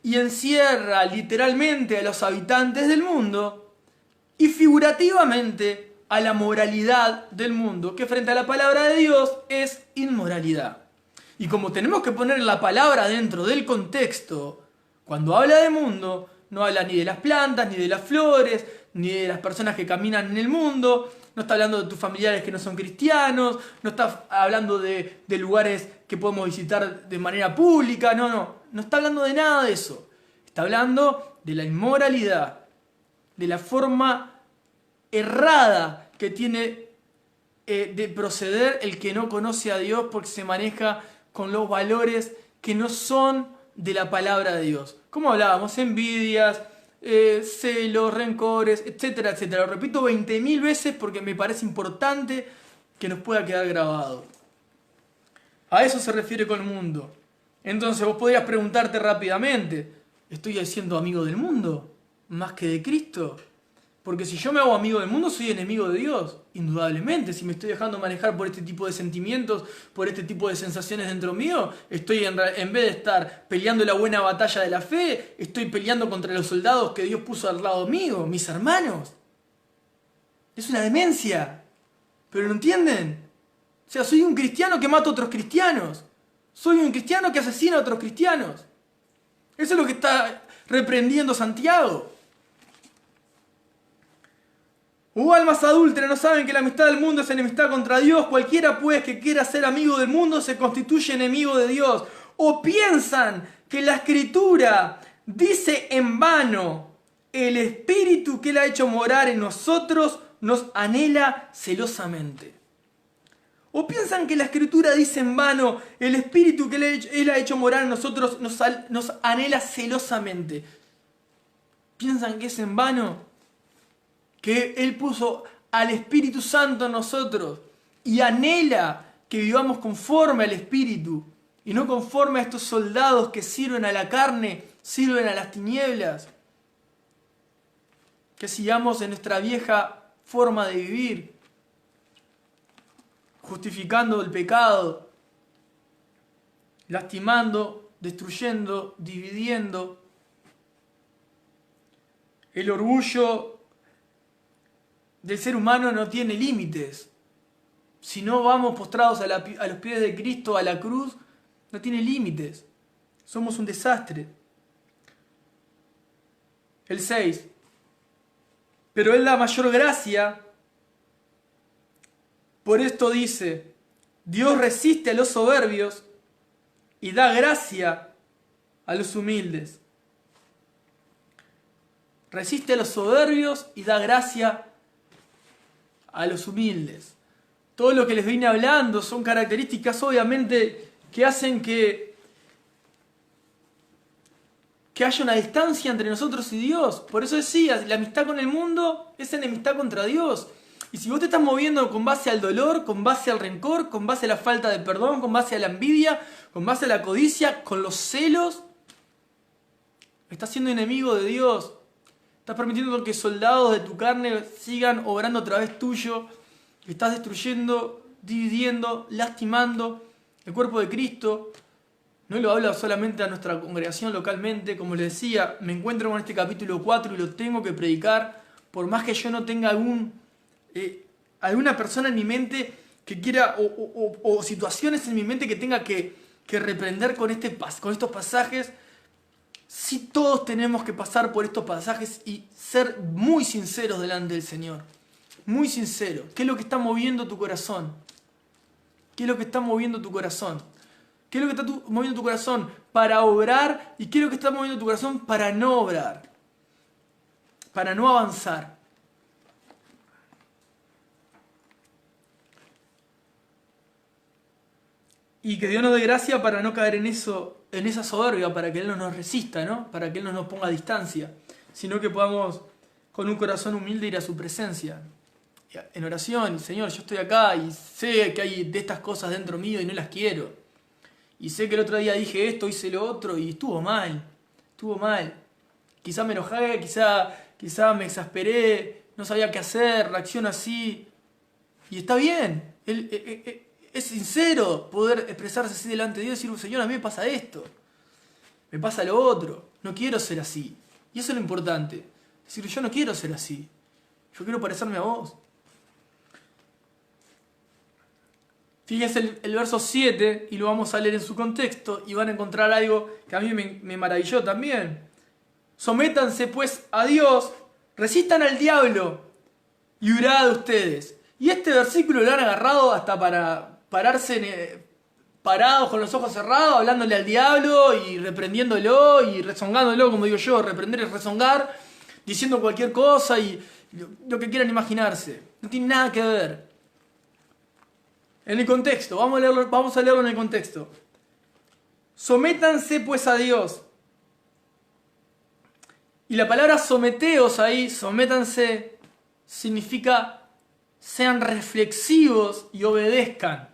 y encierra literalmente a los habitantes del mundo y figurativamente a la moralidad del mundo, que frente a la palabra de Dios es inmoralidad. Y como tenemos que poner la palabra dentro del contexto, cuando habla de mundo, no habla ni de las plantas, ni de las flores, ni de las personas que caminan en el mundo. No está hablando de tus familiares que no son cristianos, no está hablando de lugares que podemos visitar de manera pública, no está hablando de nada de eso. Está hablando de la inmoralidad, de la forma errada que tiene de proceder el que no conoce a Dios, porque se maneja con los valores que no son de la palabra de Dios. Como hablábamos, envidias, celos, rencores, etcétera, etcétera. Lo repito 20.000 veces porque me parece importante que nos pueda quedar grabado. A eso se refiere con el mundo. Entonces vos podrías preguntarte rápidamente: ¿estoy siendo amigo del mundo más que de Cristo? Porque si yo me hago amigo del mundo, soy enemigo de Dios. Indudablemente, si me estoy dejando manejar por este tipo de sentimientos, por este tipo de sensaciones dentro mío, estoy en vez de estar peleando la buena batalla de la fe, estoy peleando contra los soldados que Dios puso al lado mío, mis hermanos. Es una demencia. ¿Pero lo entienden? O sea, soy un cristiano que mata a otros cristianos. Soy un cristiano que asesina a otros cristianos. Eso es lo que está reprendiendo Santiago. Oh almas adúlteras, ¿no saben que la amistad del mundo es enemistad contra Dios? Cualquiera pues que quiera ser amigo del mundo se constituye enemigo de Dios. ¿O piensan que la Escritura dice en vano: el Espíritu que Él ha hecho morar en nosotros nos anhela celosamente? ¿O piensan que la Escritura dice en vano: el Espíritu que Él ha hecho morar en nosotros nos anhela celosamente? ¿Piensan que es en vano? Que Él puso al Espíritu Santo en nosotros y anhela que vivamos conforme al Espíritu y no conforme a estos soldados que sirven a la carne, sirven a las tinieblas. Que sigamos en nuestra vieja forma de vivir, justificando el pecado, lastimando, destruyendo, dividiendo. El orgullo del ser humano no tiene límites. Si no vamos postrados a los pies de Cristo, a la cruz, no tiene límites. Somos un desastre. El 6. Pero Él da mayor gracia. Por esto dice, Dios resiste a los soberbios y da gracia a los humildes. Resiste a los soberbios y da gracia a los humildes. Todo lo que les vine hablando son características obviamente que hacen que haya una distancia entre nosotros y Dios. Por eso decía, la amistad con el mundo es enemistad contra Dios. Y si vos te estás moviendo con base al dolor, con base al rencor, con base a la falta de perdón, con base a la envidia, con base a la codicia, con los celos, estás siendo enemigo de Dios. Estás permitiendo que soldados de tu carne sigan obrando a través tuyo. Estás destruyendo, dividiendo, lastimando el cuerpo de Cristo. No lo habla solamente a nuestra congregación localmente. Como les decía, me encuentro con este capítulo 4 y lo tengo que predicar. Por más que yo no tenga alguna persona en mi mente que quiera, o situaciones en mi mente que tenga que reprender con estos pasajes. Sí, todos tenemos que pasar por estos pasajes y ser muy sinceros delante del Señor. Muy sincero. ¿Qué es lo que está moviendo tu corazón? ¿Qué es lo que está moviendo tu corazón? ¿Qué es lo que está moviendo tu corazón para obrar? ¿Y qué es lo que está moviendo tu corazón para no obrar? Para no avanzar. Y que Dios nos dé gracia para no caer en esa soberbia, para que Él no nos resista, ¿no? Para que Él no nos ponga a distancia, sino que podamos con un corazón humilde ir a su presencia. En oración, Señor, yo estoy acá y sé que hay de estas cosas dentro mío y no las quiero. Y sé que el otro día dije esto, hice lo otro y estuvo mal. Quizá me enojé, quizá me exasperé, no sabía qué hacer, reacciono así. Y está bien. Es sincero poder expresarse así delante de Dios y decir, Señor, a mí me pasa esto, me pasa lo otro, no quiero ser así. Y eso es lo importante. Decir, yo no quiero ser así, yo quiero parecerme a vos. Fíjense el verso 7 y lo vamos a leer en su contexto y van a encontrar algo que a mí me maravilló también. Sométanse pues a Dios, resistan al diablo y huirá de ustedes. Y este versículo lo han agarrado hasta para pararse parados con los ojos cerrados, hablándole al diablo y reprendiéndolo y rezongándolo, como digo yo, reprender es rezongar, diciendo cualquier cosa y lo que quieran imaginarse. No tiene nada que ver. En el contexto, vamos a leerlo en el contexto. Sométanse pues a Dios. Y la palabra someteos ahí, sométanse, significa sean reflexivos y obedezcan.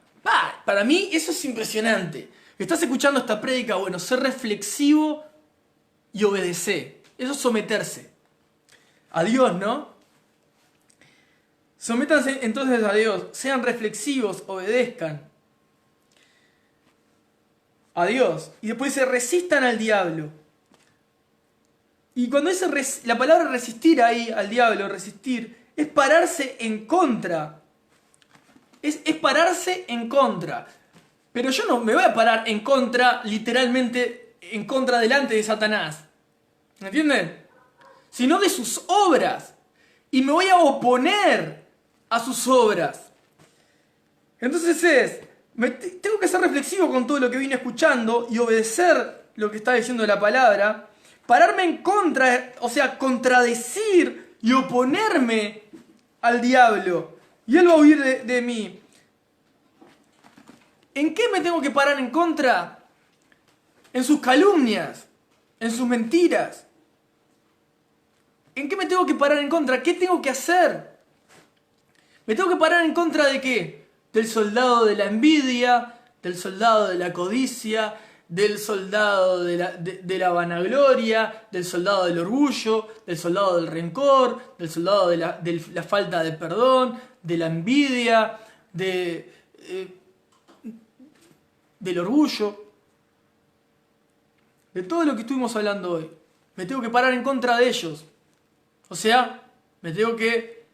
Para mí eso es impresionante. Estás escuchando esta prédica, bueno, ser reflexivo y obedecer. Eso es someterse a Dios, ¿no? Sométanse entonces a Dios, sean reflexivos, obedezcan a Dios. Y después dice, resistan al diablo. Y cuando dice la palabra resistir ahí al diablo, resistir, es pararse en contra. Es pararse en contra. Pero yo no me voy a parar en contra, literalmente en contra delante de Satanás. ¿Me entienden? Sino de sus obras. Y me voy a oponer a sus obras. Entonces tengo que ser reflexivo con todo lo que vine escuchando y obedecer lo que está diciendo la palabra. Pararme en contra, o sea, contradecir y oponerme al diablo. Y él va a huir de mí. ¿En qué me tengo que parar en contra? En sus calumnias, en sus mentiras. ¿En qué me tengo que parar en contra? ¿Qué tengo que hacer? ¿Me tengo que parar en contra de qué? Del soldado de la envidia, del soldado de la codicia, del soldado de la vanagloria, del soldado del orgullo, del soldado del rencor, del soldado de la falta de perdón, de la envidia, del orgullo. de todo lo que estuvimos hablando hoy. Me tengo que parar en contra de ellos. O sea, me tengo que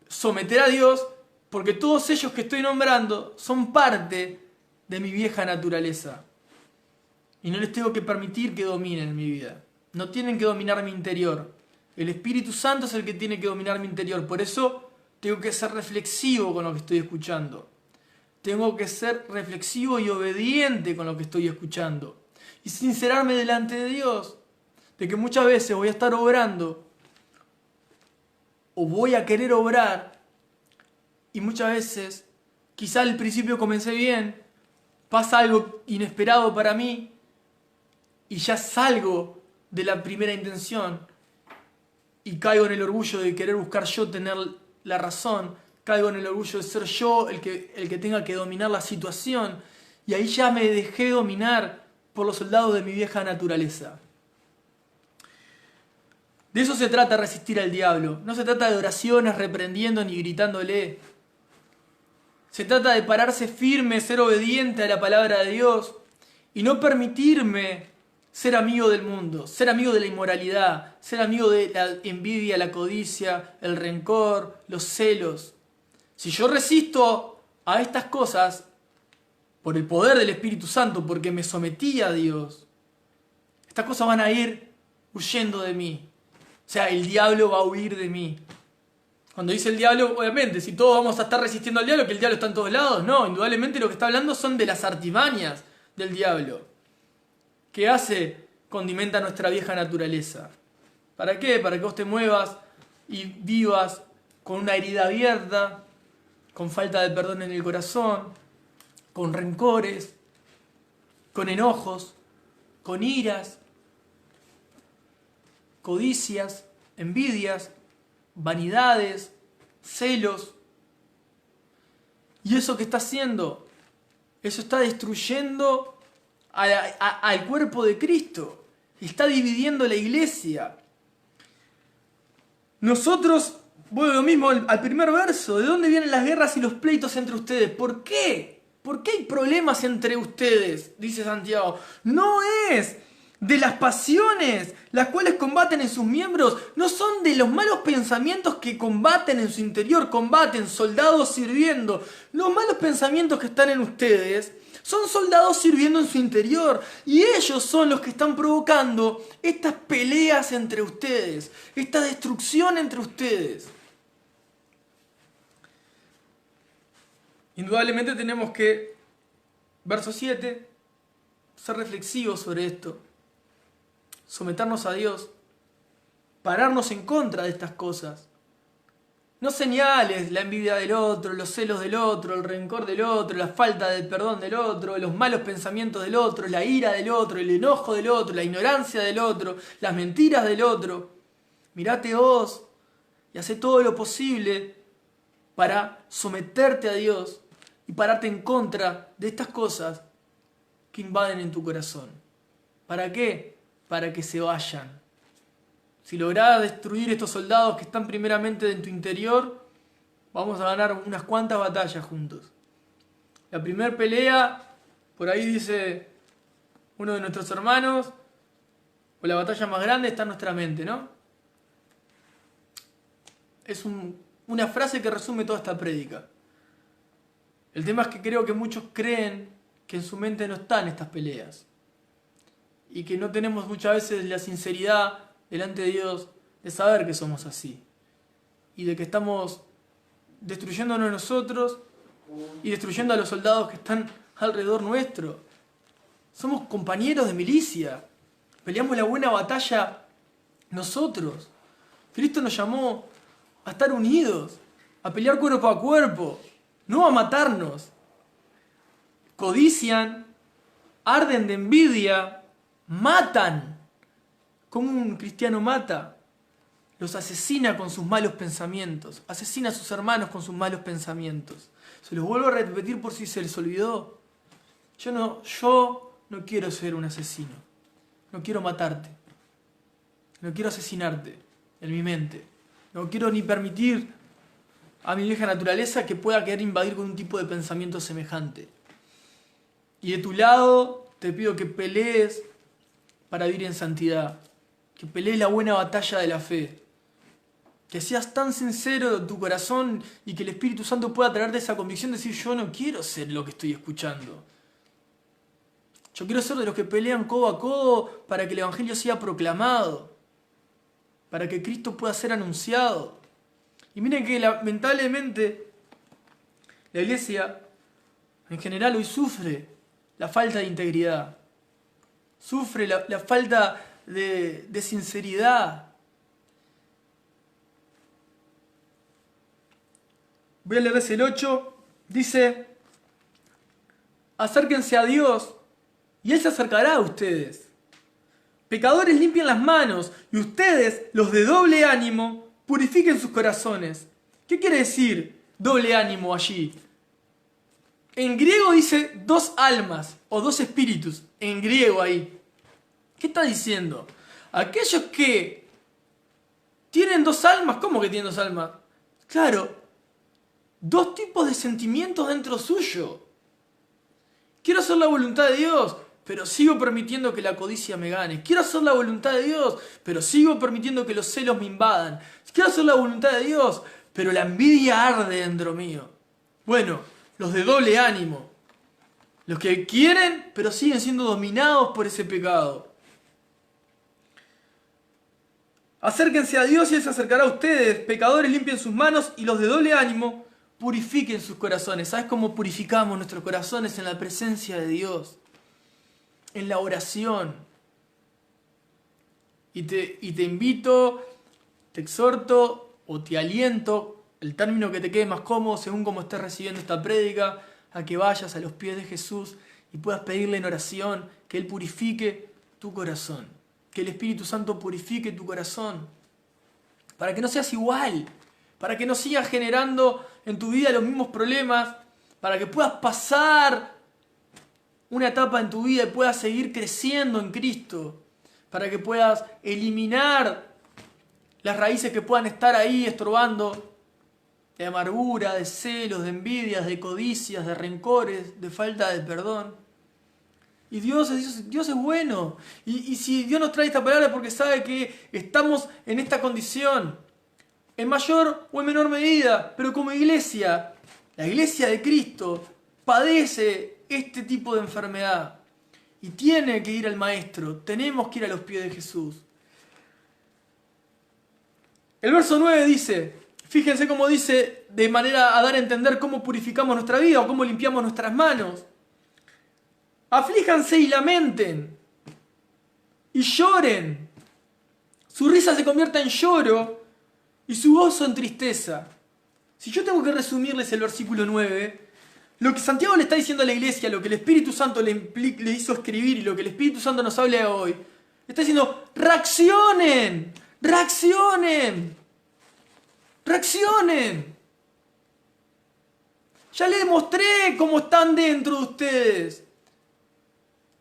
someter a Dios porque todos ellos que estoy nombrando son parte de mi vieja naturaleza. Y no les tengo que permitir que dominen mi vida. No tienen que dominar mi interior. El Espíritu Santo es el que tiene que dominar mi interior. Por eso tengo que ser reflexivo con lo que estoy escuchando. Tengo que ser reflexivo y obediente con lo que estoy escuchando. Y sincerarme delante de Dios. De que muchas veces voy a estar obrando o voy a querer obrar y muchas veces, quizá al principio comencé bien, pasa algo inesperado para mí y ya salgo de la primera intención y caigo en el orgullo de querer buscar yo tener la razón, caigo en el orgullo de ser yo el que tenga que dominar la situación y ahí ya me dejé dominar por los soldados de mi vieja naturaleza. De eso se trata resistir al diablo. No se trata de oraciones reprendiendo ni gritándole. Se trata de pararse firme, ser obediente a la palabra de Dios y no permitirme ser amigo del mundo, ser amigo de la inmoralidad, ser amigo de la envidia, la codicia, el rencor, los celos. Si yo resisto a estas cosas por el poder del Espíritu Santo, porque me sometí a Dios, estas cosas van a ir huyendo de mí. O sea, el diablo va a huir de mí. Cuando dice el diablo, obviamente, si todos vamos a estar resistiendo al diablo, que el diablo está en todos lados, no, indudablemente lo que está hablando son de las artimañas del diablo. ¿Qué hace? Condimenta nuestra vieja naturaleza. ¿Para qué? Para que vos te muevas y vivas con una herida abierta, con falta de perdón en el corazón, con rencores, con enojos, con iras, codicias, envidias, vanidades, celos. ¿Y eso qué está haciendo? Eso está destruyendo al cuerpo de Cristo. Está dividiendo la iglesia. Nosotros, vuelvo lo mismo al primer verso. ¿De dónde vienen las guerras y los pleitos entre ustedes? ¿Por qué? ¿Por qué hay problemas entre ustedes? Dice Santiago. No es de las pasiones, las cuales combaten en sus miembros, no son de los malos pensamientos que combaten en su interior, combaten soldados sirviendo. Los malos pensamientos que están en ustedes son soldados sirviendo en su interior y ellos son los que están provocando estas peleas entre ustedes, esta destrucción entre ustedes. Indudablemente tenemos que, verso 7, ser reflexivos sobre esto. Someternos a Dios, pararnos en contra de estas cosas. No señales la envidia del otro, los celos del otro, el rencor del otro, la falta de perdón del otro, los malos pensamientos del otro, la ira del otro, el enojo del otro, la ignorancia del otro, las mentiras del otro. Mirate vos y hacé todo lo posible para someterte a Dios y pararte en contra de estas cosas que invaden en tu corazón. ¿Para qué? Para que se vayan. Si lográs destruir estos soldados que están primeramente en tu interior, vamos a ganar unas cuantas batallas juntos. La primera pelea, por ahí dice uno de nuestros hermanos, o la batalla más grande está en nuestra mente, ¿no? Es una frase que resume toda esta prédica. El tema es que creo que muchos creen que en su mente no están estas peleas. Y que no tenemos muchas veces la sinceridad delante de Dios de saber que somos así. Y de que estamos destruyéndonos nosotros y destruyendo a los soldados que están alrededor nuestro. Somos compañeros de milicia. Peleamos la buena batalla nosotros. Cristo nos llamó a estar unidos, a pelear cuerpo a cuerpo, no a matarnos. Codician, arden de envidia, matan. ¿Cómo un cristiano mata? Los asesina con sus malos pensamientos. Asesina a sus hermanos con sus malos pensamientos. Se los vuelvo a repetir por si se les olvidó. Yo no quiero ser un asesino. No quiero matarte. No quiero asesinarte en mi mente. No quiero ni permitir a mi vieja naturaleza que pueda querer invadir con un tipo de pensamiento semejante. Y de tu lado te pido que pelees para vivir en santidad. Que pelees la buena batalla de la fe. Que seas tan sincero en tu corazón y que el Espíritu Santo pueda traerte esa convicción de decir: yo no quiero ser lo que estoy escuchando. Yo quiero ser de los que pelean codo a codo para que el Evangelio sea proclamado. Para que Cristo pueda ser anunciado. Y miren que lamentablemente la iglesia en general hoy sufre la falta de integridad. Sufre la falta de sinceridad. Voy a leerles el 8. Dice: acérquense a Dios y Él se acercará a ustedes. Pecadores, limpien las manos, y ustedes, los de doble ánimo, purifiquen sus corazones. ¿Qué quiere decir doble ánimo allí? En griego dice dos almas o dos espíritus. En griego ahí. ¿Qué está diciendo? Aquellos que tienen dos almas. ¿Cómo que tienen dos almas? Claro, dos tipos de sentimientos dentro suyo. Quiero hacer la voluntad de Dios, pero sigo permitiendo que la codicia me gane. Quiero hacer la voluntad de Dios, pero sigo permitiendo que los celos me invadan. Quiero hacer la voluntad de Dios, pero la envidia arde dentro mío. Bueno, los de doble ánimo. Los que quieren, pero siguen siendo dominados por ese pecado. Acérquense a Dios y Él se acercará a ustedes. Pecadores, limpien sus manos, y los de doble ánimo, purifiquen sus corazones. ¿Sabes cómo purificamos nuestros corazones? En la presencia de Dios. En la oración. Y te invito, te exhorto o te aliento, el término que te quede más cómodo según cómo estés recibiendo esta prédica, a que vayas a los pies de Jesús y puedas pedirle en oración que Él purifique tu corazón. Que el Espíritu Santo purifique tu corazón. Para que no seas igual. Para que no sigas generando en tu vida los mismos problemas. Para que puedas pasar una etapa en tu vida y puedas seguir creciendo en Cristo. Para que puedas eliminar las raíces que puedan estar ahí estorbando. De amargura, de celos, de envidias, de codicias, de rencores, de falta de perdón. Y Dios es bueno. Y si Dios nos trae esta palabra es porque sabe que estamos en esta condición. En mayor o en menor medida. Pero como iglesia, la iglesia de Cristo padece este tipo de enfermedad. Y tiene que ir al Maestro. Tenemos que ir a los pies de Jesús. El verso 9 dice, fíjense cómo dice, de manera a dar a entender cómo purificamos nuestra vida o cómo limpiamos nuestras manos. Aflíjanse y lamenten. Y lloren. Su risa se convierta en lloro y su gozo en tristeza. Si yo tengo que resumirles el versículo 9, lo que Santiago le está diciendo a la iglesia, lo que el Espíritu Santo le hizo escribir y lo que el Espíritu Santo nos habla hoy, está diciendo, reaccionen, reaccionen, reaccionen. Ya les mostré cómo están dentro de ustedes.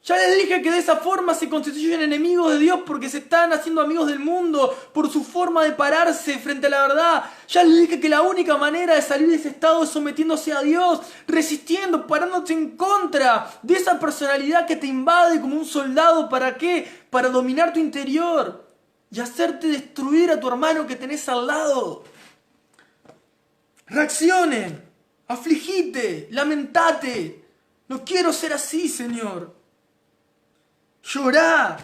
Ya les dije que de esa forma se constituyen enemigos de Dios porque se están haciendo amigos del mundo por su forma de pararse frente a la verdad. Ya les dije que la única manera de salir de ese estado es sometiéndose a Dios, resistiendo, parándote en contra de esa personalidad que te invade como un soldado. ¿Para qué? Para dominar tu interior y hacerte destruir a tu hermano que tenés al lado. Reaccionen, afligite, lamentate. No quiero ser así, Señor. Llorá.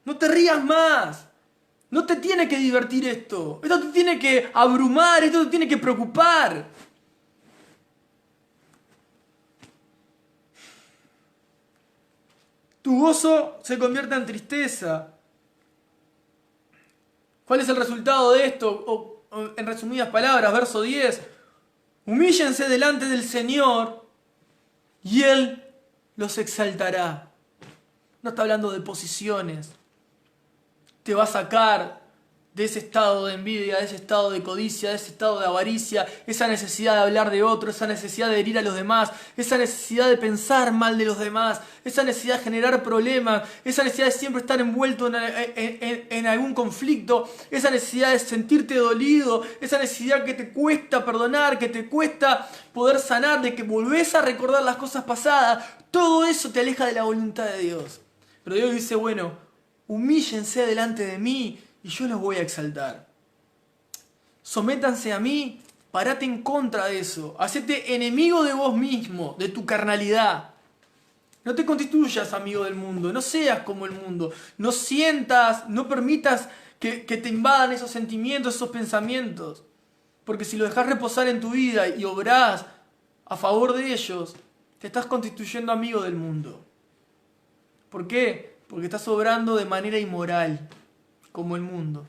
No te rías más. No te tiene que divertir esto. Esto te tiene que abrumar, esto te tiene que preocupar. Tu gozo se convierte en tristeza. ¿Cuál es el resultado de esto? O en resumidas palabras, verso 10. Humíllense delante del Señor y Él los exaltará. No está hablando de posiciones. Te va a sacar de ese estado de envidia, de ese estado de codicia, de ese estado de avaricia, esa necesidad de hablar de otro, esa necesidad de herir a los demás, esa necesidad de pensar mal de los demás, esa necesidad de generar problemas, esa necesidad de siempre estar envuelto en algún conflicto, esa necesidad de sentirte dolido, esa necesidad que te cuesta perdonar, que te cuesta poder sanar, de que volvés a recordar las cosas pasadas. Todo eso te aleja de la voluntad de Dios. Pero Dios dice, bueno, humíllense delante de mí y yo los voy a exaltar. Sométanse a mí, parate en contra de eso. Hacete enemigo de vos mismo, de tu carnalidad. No te constituyas amigo del mundo, no seas como el mundo. No sientas, no permitas que te invadan esos sentimientos, esos pensamientos. Porque si lo dejas reposar en tu vida y obrás a favor de ellos, te estás constituyendo amigo del mundo. ¿Por qué? Porque estás obrando de manera inmoral, como el mundo.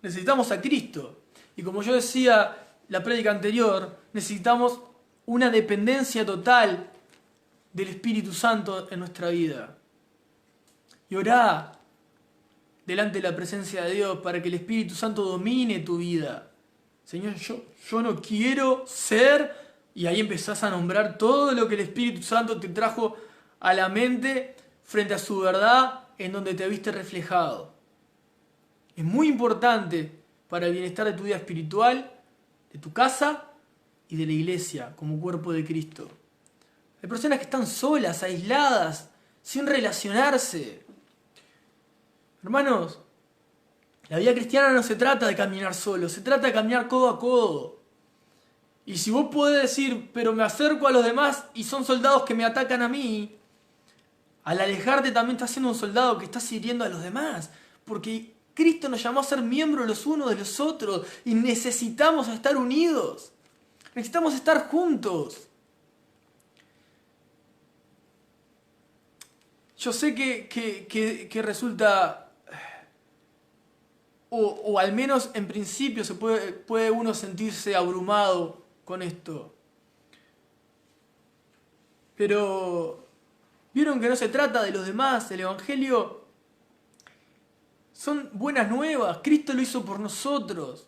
Necesitamos a Cristo. Y como yo decía la prédica anterior, necesitamos una dependencia total del Espíritu Santo en nuestra vida. Y orá delante de la presencia de Dios para que el Espíritu Santo domine tu vida. Señor, yo no quiero ser... Y ahí empezás a nombrar todo lo que el Espíritu Santo te trajo a la mente frente a su verdad en donde te viste reflejado. Es muy importante para el bienestar de tu vida espiritual, de tu casa y de la iglesia como cuerpo de Cristo. Hay personas que están solas, aisladas, sin relacionarse. Hermanos, la vida cristiana no se trata de caminar solo, se trata de caminar codo a codo. Y si vos podés decir, pero me acerco a los demás y son soldados que me atacan a mí, al alejarte también estás siendo un soldado que está sirviendo a los demás. Porque Cristo nos llamó a ser miembros los unos de los otros y necesitamos estar unidos. Necesitamos estar juntos. Yo sé que resulta... O al menos en principio puede uno sentirse abrumado con esto. Pero vieron que no se trata de los demás. El Evangelio son buenas nuevas. Cristo lo hizo por nosotros.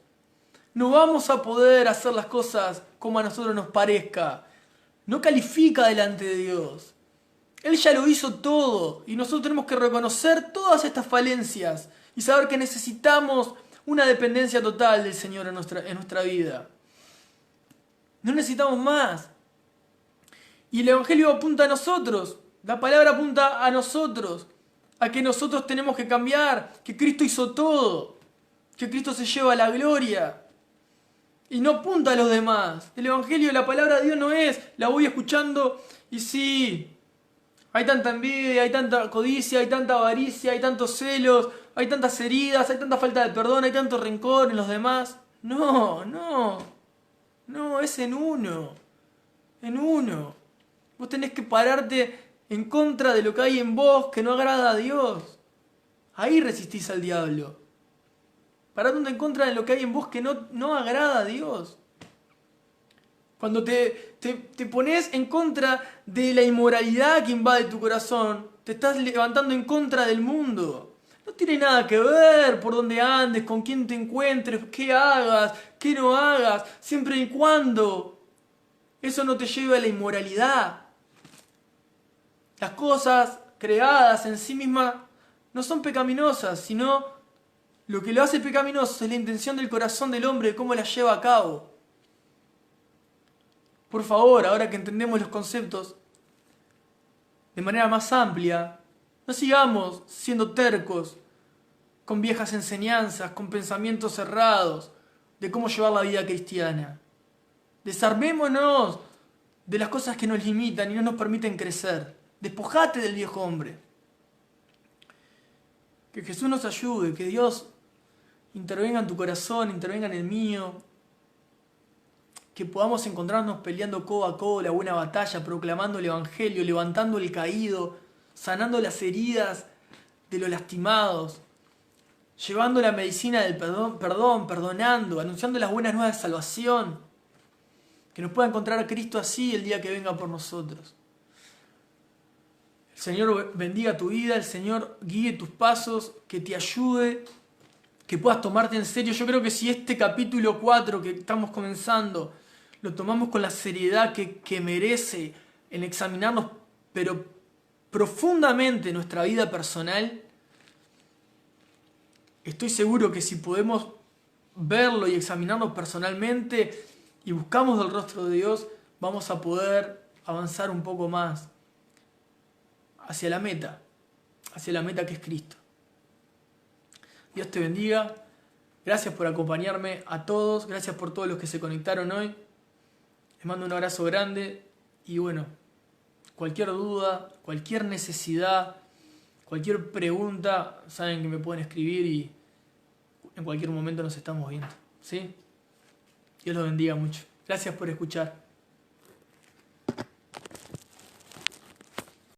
No vamos a poder hacer las cosas como a nosotros nos parezca. No califica delante de Dios. Él ya lo hizo todo. Y nosotros tenemos que reconocer todas estas falencias y saber que necesitamos una dependencia total del Señor en nuestra vida. No necesitamos más. Y el Evangelio apunta a nosotros. La palabra apunta a nosotros. A que nosotros tenemos que cambiar. Que Cristo hizo todo. Que Cristo se lleva la gloria. Y no apunta a los demás. El Evangelio, la palabra de Dios no es, la voy escuchando y sí, hay tanta envidia, hay tanta codicia, hay tanta avaricia, hay tantos celos, hay tantas heridas, hay tanta falta de perdón, hay tanto rencor en los demás. No, es en uno. En uno. Vos tenés que pararte en contra de lo que hay en vos que no agrada a Dios. Ahí resistís al diablo. Parándote en contra de lo que hay en vos que no agrada a Dios. Cuando te pones en contra de la inmoralidad que invade tu corazón, te estás levantando en contra del mundo. No tiene nada que ver por dónde andes, con quién te encuentres, qué hagas, qué no hagas, siempre y cuando eso no te lleve a la inmoralidad. Las cosas creadas en sí mismas no son pecaminosas, sino lo que lo hace pecaminoso es la intención del corazón del hombre, de cómo la lleva a cabo. Por favor, ahora que entendemos los conceptos de manera más amplia, no sigamos siendo tercos, con viejas enseñanzas, con pensamientos cerrados de cómo llevar la vida cristiana. Desarmémonos de las cosas que nos limitan y no nos permiten crecer. Despojate del viejo hombre. Que Jesús nos ayude, que Dios intervenga en tu corazón, intervenga en el mío. Que podamos encontrarnos peleando codo a codo la buena batalla, proclamando el Evangelio, levantando el caído, sanando las heridas de los lastimados, llevando la medicina del perdón, perdonando, anunciando las buenas nuevas de salvación. Que nos pueda encontrar a Cristo así el día que venga por nosotros. El Señor bendiga tu vida, el Señor guíe tus pasos, que te ayude, que puedas tomarte en serio. Yo creo que si este capítulo 4 que estamos comenzando lo tomamos con la seriedad que merece en examinarnos, pero profundamente nuestra vida personal, estoy seguro que si podemos verlo y examinarnos personalmente y buscamos del rostro de Dios, vamos a poder avanzar un poco más hacia la meta que es Cristo. Dios te bendiga. Gracias por acompañarme a todos. Gracias por todos los que se conectaron hoy. Les mando un abrazo grande. Y bueno, cualquier duda, cualquier necesidad, cualquier pregunta, saben que me pueden escribir y en cualquier momento nos estamos viendo. ¿Sí? Dios los bendiga mucho. Gracias por escuchar.